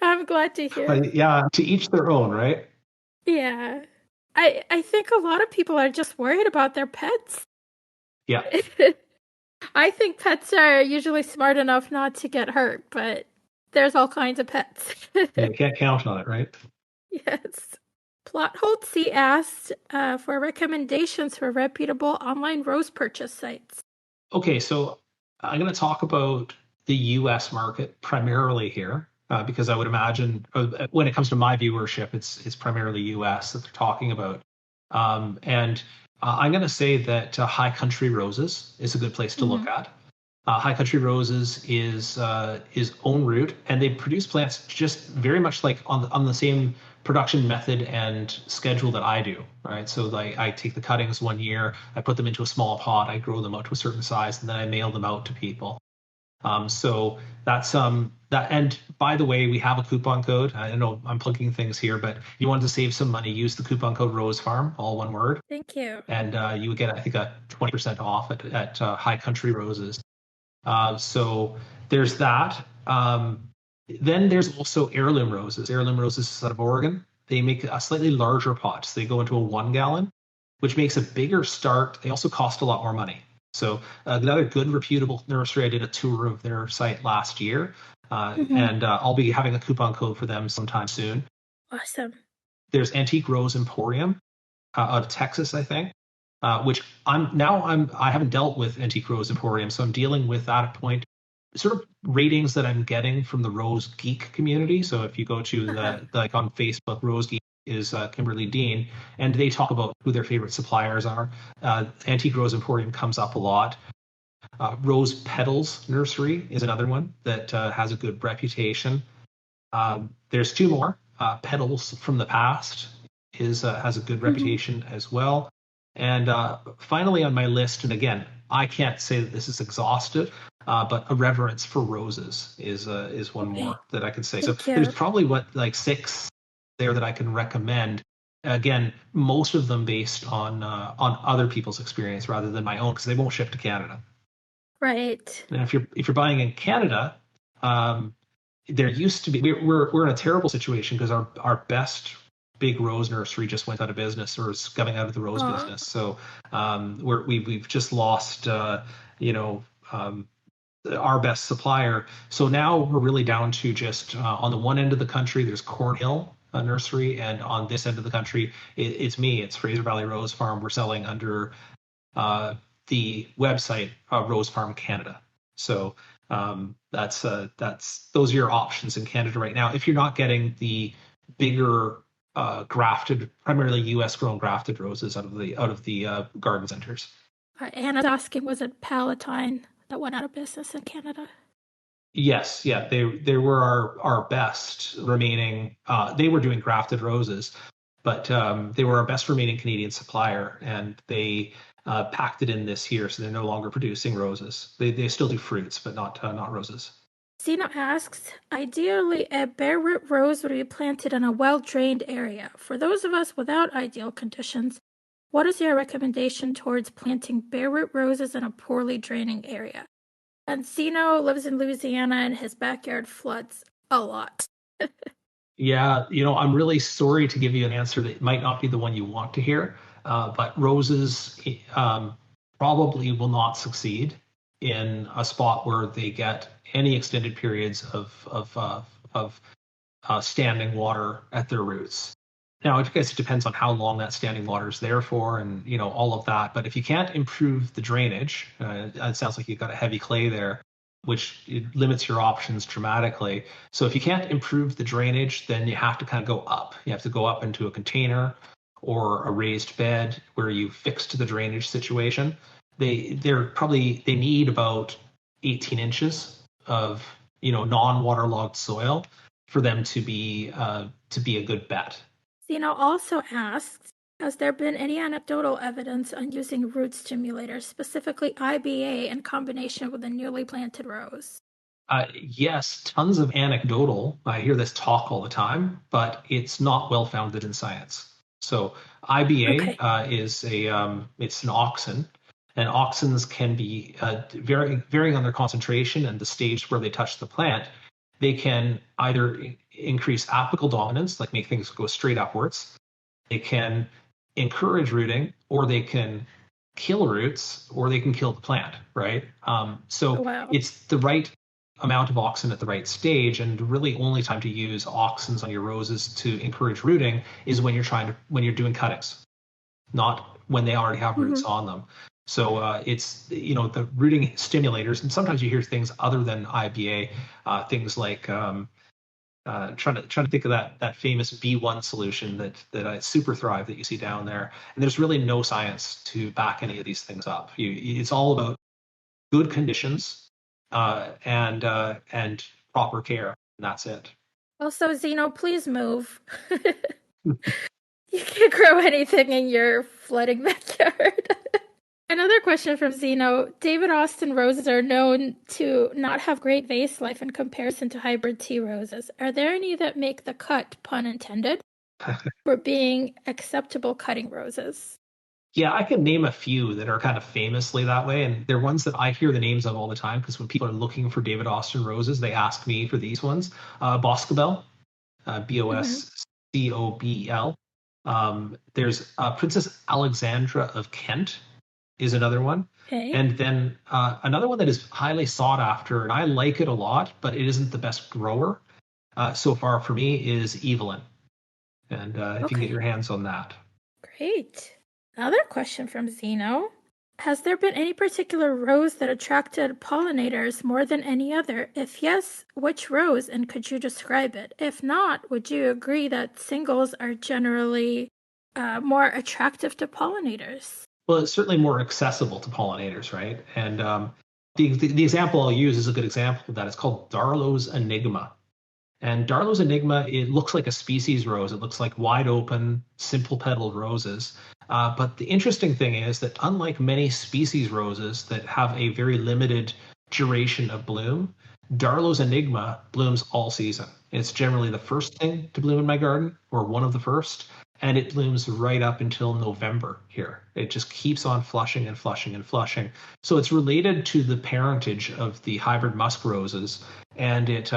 I'm glad to hear. But yeah, to each their own, right? Yeah. I think a lot of people are just worried about their pets. Yeah. I think pets are usually smart enough not to get hurt, but there's all kinds of pets. Yeah, you can't count on it, right? Yes. Plot Holtzy asked for recommendations for reputable online rose purchase sites. Okay, so I'm going to talk about the US market primarily here, because I would imagine when it comes to my viewership, it's primarily US that they're talking about. And I'm going to say that High Country Roses is a good place to look Hmm. at. High Country Roses is own root, and they produce plants just very much like on the same production method and schedule that I do. Right, so like I take the cuttings one year, I put them into a small pot, I grow them out to a certain size, and then I mail them out to people. So that's that. And by the way, we have a coupon code. I know I'm plugging things here, but if you wanted to save some money, use the coupon code Rose Farm, all one word, Thank you. and you would get I think a 20% off at High Country Roses. So there's that. Then there's also heirloom roses. Heirloom roses is out of Oregon. They make a slightly larger pot. So they go into a 1 gallon. which makes a bigger start. They also cost a lot more money. So another good, reputable nursery. I did a tour of their site last year, and I'll be having a coupon code for them sometime soon. Awesome. There's Antique Rose Emporium out of Texas, I think, which I haven't dealt with Antique Rose Emporium, so I'm dealing with that point. Sort of ratings that I'm getting from the Rose Geek community. So if you go to like on Facebook, Rose Geek is Kimberly Dean, and they talk about who their favorite suppliers are. Antique Rose Emporium comes up a lot. Rose Petals Nursery is another one that has a good reputation. There's two more. Petals from the Past has a good reputation as well. And finally on my list, and again, I can't say that this is exhaustive, but A Reverence for Roses is one more that I can say. So there's probably like 6 there that I can recommend. Again, most of them based on other people's experience rather than my own, because they won't ship to Canada. Right. And if you're buying in Canada, there used to be we're in a terrible situation because our best big rose nursery just went out of business, or is coming out of the rose business. So we've just lost our best supplier. So now we're really down to just on the one end of the country, there's Cornhill Nursery, and on this end of the country, it's me. It's Fraser Valley Rose Farm. We're selling under the website Rose Farm Canada. So that's those are your options in Canada right now. If you're not getting the bigger grafted, primarily U.S. grown grafted roses out of the garden centers. Anna's asking, was it Palatine that went out of business in Canada? Yes, yeah, they were our best remaining. They were doing grafted roses, but they were our best remaining Canadian supplier, and they packed it in this year, so they're no longer producing roses. They still do fruits, but not roses. Zeno asks, ideally, a bare root rose would be planted in a well-drained area. For those of us without ideal conditions, what is your recommendation towards planting bare root roses in a poorly draining area? And Zeno lives in Louisiana, and his backyard floods a lot. Yeah, I'm really sorry to give you an answer that might not be the one you want to hear, but roses probably will not succeed in a spot where they get any extended periods of standing water at their roots. Now, I guess it depends on how long that standing water is there for, and all of that. But if you can't improve the drainage, it sounds like you've got a heavy clay there, which it limits your options dramatically. So if you can't improve the drainage, then you have to kind of go up. You have to go up into a container or a raised bed where you fix to the drainage situation. They need about 18 inches of non-waterlogged soil for them to be a good bet. Zeno also asks, has there been any anecdotal evidence on using root stimulators, specifically IBA, in combination with a newly planted rose? Yes, tons of anecdotal. I hear this talk all the time, but it's not well founded in science. So IBA is it's an auxin, and auxins can be varying on their concentration and the stage where they touch the plant. They can either increase apical dominance, like make things go straight upwards. They can encourage rooting, or they can kill roots, or they can kill the plant, right? It's the right amount of auxin at the right stage, and really only time to use auxins on your roses to encourage rooting is when you're doing cuttings, not when they already have roots on them. So it's the rooting stimulators, and sometimes you hear things other than IBA, things like trying to think of that famous V1 solution that Super Thrive that you see down there, and there's really no science to back any of these things up. It's all about good conditions and proper care, and that's it. Also, Zeno, please move. You can't grow anything in your flooding backyard. Another question from Zeno. David Austin roses are known to not have great vase life in comparison to hybrid tea roses. Are there any that make the cut, pun intended, for being acceptable cutting roses? Yeah, I can name a few that are kind of famously that way, and they're ones that I hear the names of all the time, because when people are looking for David Austin roses, they ask me for these ones. Boscobel, Boscobel. There's Princess Alexandra of Kent is another one. Okay. And then another one that is highly sought after, and I like it a lot, but it isn't the best grower so far for me, is Evelyn. And if you can get Okay. your hands on that. Great. Another question from Zeno. Has there been any particular rose that attracted pollinators more than any other? If yes, which rose, and could you describe it? If not, would you agree that singles are generally more attractive to pollinators? Well, it's certainly more accessible to pollinators, right? And the example I'll use is a good example of that. It's called Darlow's Enigma. And Darlow's Enigma, it looks like a species rose. It looks like wide open, simple petaled roses. But the interesting thing is that unlike many species roses that have a very limited duration of bloom, Darlow's Enigma blooms all season. It's generally the first thing to bloom in my garden, or one of the first, and it blooms right up until November here. It just keeps on flushing and flushing and flushing. So it's related to the parentage of the hybrid musk roses, and it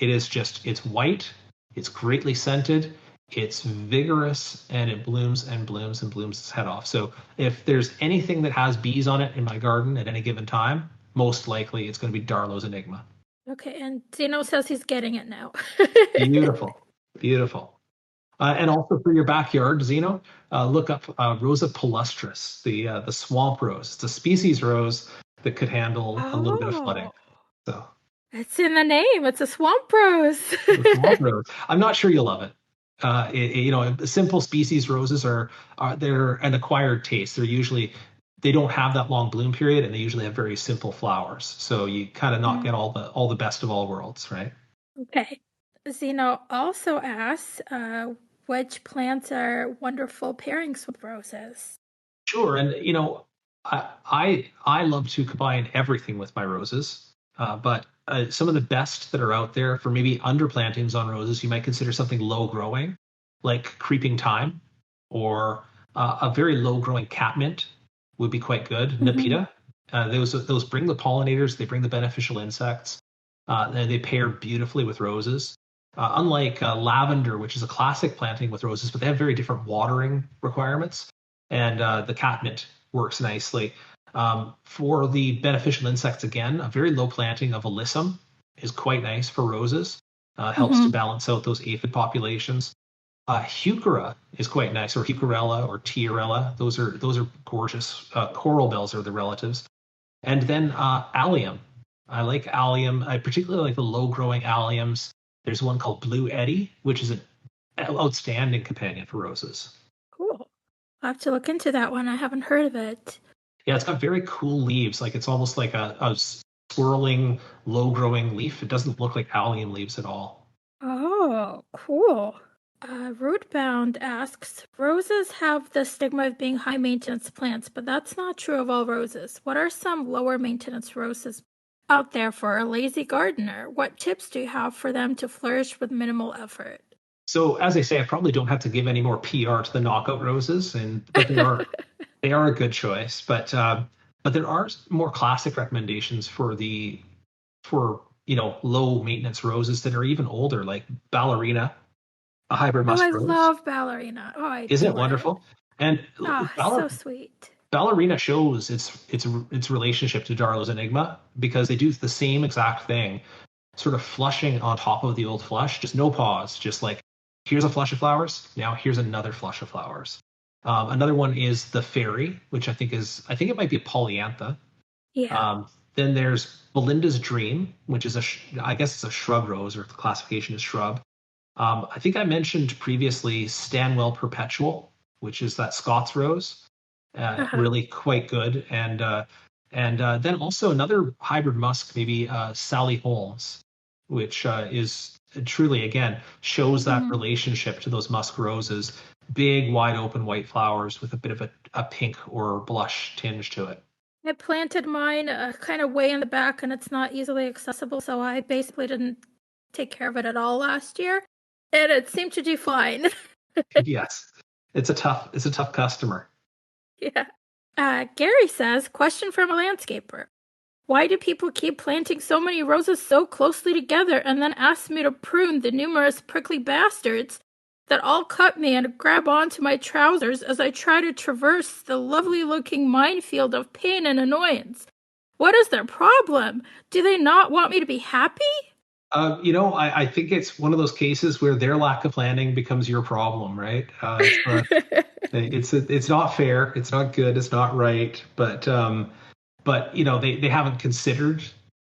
is just it's white, it's greatly scented, it's vigorous, and it blooms and blooms and blooms its head off. So if there's anything that has bees on it in my garden at any given time, most likely it's going to be Darlow's Enigma. Okay, and Zeno says he's getting it now. Beautiful, beautiful. And also for your backyard, Zeno, look up Rosa palustris, the swamp rose. It's a species rose that could handle a little bit of flooding. Oh, So it's in the name. It's a swamp rose. the swamp rose. I'm not sure you'll love it. Simple species roses are they're an acquired taste. They don't have that long bloom period, and they usually have very simple flowers. So you kind of not get all the best of all worlds, right? Okay. Zeno also asks, which plants are wonderful pairings with roses? Sure, and I love to combine everything with my roses, but some of the best that are out there for maybe underplantings on roses, you might consider something low growing, like creeping thyme, or a very low growing catmint would be quite good. Nepeta, those bring the pollinators, they bring the beneficial insects, and they pair beautifully with roses. Unlike lavender, which is a classic planting with roses, but they have very different watering requirements, and the catmint works nicely. For the beneficial insects, again, a very low planting of alyssum is quite nice for roses. Helps to balance out those aphid populations. Heuchera is quite nice, or Heucherella or Tiarella. Those are gorgeous. Coral bells are the relatives. And then allium. I like allium. I particularly like the low growing alliums. There's one called Blue Eddy, which is an outstanding companion for roses. Cool. I'll have to look into that one. I haven't heard of it. Yeah, it's got very cool leaves. Like it's almost like a swirling, low growing leaf. It doesn't look like allium leaves at all. Oh, cool. Rootbound asks, roses have the stigma of being high maintenance plants, but that's not true of all roses. What are some lower maintenance roses out there for a lazy gardener? What tips do you have for them to flourish with minimal effort? So as I say, I probably don't have to give any more PR to the knockout roses, but they are a good choice. But there are more classic recommendations for low maintenance roses that are even older, like ballerina, a hybrid Oh, musk I rose. love ballerina. Oh, I Isn't it adore it. wonderful? And Oh, so sweet. ballerina shows its relationship to Darlow's Enigma because they do the same exact thing, sort of flushing on top of the old flush, just no pause, just like here's a flush of flowers, now here's another flush of flowers. Another one is the fairy, which I think it might be a polyantha. Yeah. Then there's Belinda's Dream, which is I guess it's a shrub rose, or the classification is shrub. I think I mentioned previously Stanwell Perpetual, which is that Scots rose, Uh-huh. really quite good. And then also another hybrid musk, maybe Sally Holmes, which is truly, again, shows that relationship to those musk roses. Big, wide open white flowers with a bit of a pink or blush tinge to it. I planted mine kind of way in the back and it's not easily accessible, so I basically didn't take care of it at all last year. And it seemed to do fine. Yes, it's a tough customer. Yeah. Gary says, question from a landscaper. Why do people keep planting so many roses so closely together and then ask me to prune the numerous prickly bastards that all cut me and grab onto my trousers as I try to traverse the lovely-looking minefield of pain and annoyance. What is their problem? Do they not want me to be happy? I think it's one of those cases where their lack of planning becomes your problem, right? It's not fair. It's not good. It's not right. But they haven't considered,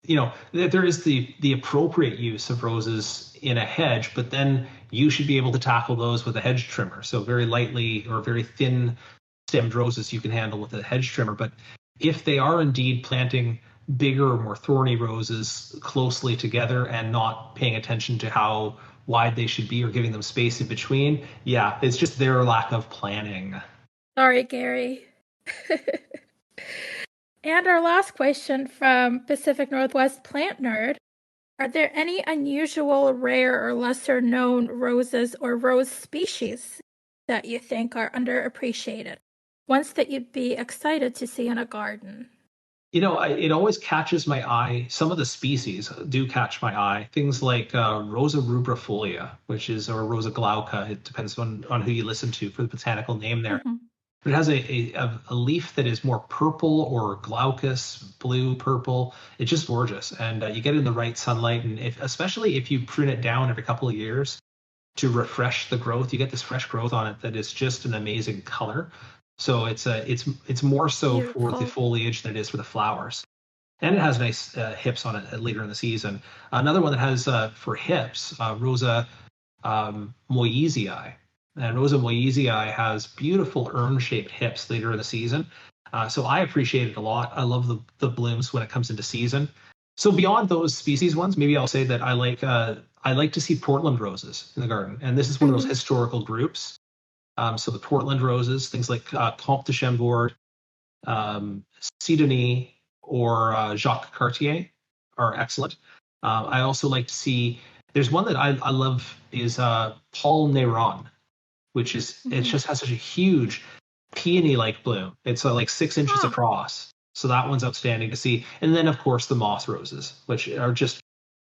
that there is the appropriate use of roses in a hedge, but then you should be able to tackle those with a hedge trimmer. So very lightly or very thin stemmed roses you can handle with a hedge trimmer. But if they are indeed planting bigger, more thorny roses closely together and not paying attention to how wide they should be or giving them space in between, yeah, it's just their lack of planning. Sorry, Gary. And our last question from Pacific Northwest Plant Nerd. Are there any unusual, rare, or lesser known roses or rose species that you think are underappreciated? Ones that you'd be excited to see in a garden? It always catches my eye. Some of the species do catch my eye. Things like Rosa rubrifolia, or Rosa glauca. It depends on who you listen to for the botanical name there. Mm-hmm. But it has a leaf that is more purple or glaucous, blue, purple. It's just gorgeous. And you get it in the right sunlight. And especially if you prune it down every couple of years to refresh the growth, you get this fresh growth on it that is just an amazing color. So it's more so Beautiful. For the foliage than it is for the flowers. And it has nice hips on it later in the season. Another one that has for hips, Rosa moyesii. And Rosa moyesii has beautiful urn-shaped hips later in the season. So I appreciate it a lot. I love the blooms when it comes into season. So beyond those species ones, maybe I'll say that I like to see Portland roses in the garden. And this is one of those historical groups. So the Portland roses, things like Comte de Chambord, Sidonie, or Jacques Cartier are excellent. I also like to see, there's one that I love is Paul Néron, which is, it just has such a huge peony-like bloom. It's like 6 inches across. So that one's outstanding to see. And then, of course, the moss roses, which are just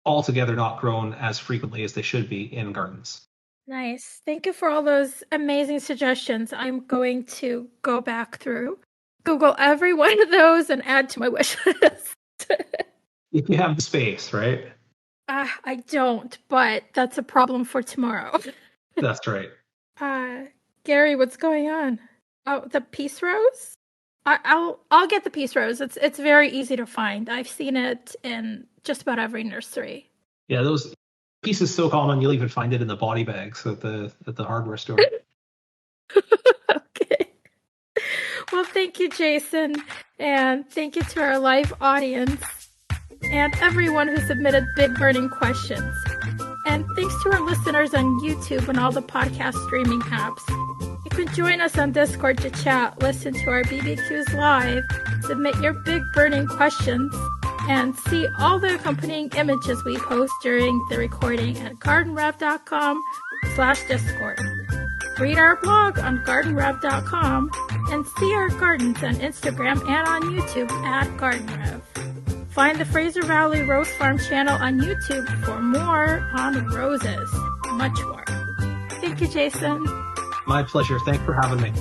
altogether not grown as frequently as they should be in gardens. Nice. Thank you for all those amazing suggestions. I'm going to go back through, Google every one of those, and add to my wish list. If you have the space, right? I don't, but that's a problem for tomorrow. That's right. Gary, what's going on? Oh, the peace rose? I'll get the peace rose. It's very easy to find. I've seen it in just about every nursery. Yeah, those pieces so common you'll even find it in the body bags at the hardware store. Okay. Well, thank you, Jason, and thank you to our live audience and everyone who submitted big burning questions. And thanks to our listeners on YouTube and all the podcast streaming apps. You can join us on Discord to chat, listen to our BBQs live, submit your big burning questions, and see all the accompanying images we post during the recording at gardenrev.com/Discord. Read our blog on gardenrev.com and see our gardens on Instagram and on YouTube at GardenRev. Find the Fraser Valley Rose Farm channel on YouTube for more on roses. Much more. Thank you, Jason. My pleasure. Thanks for having me.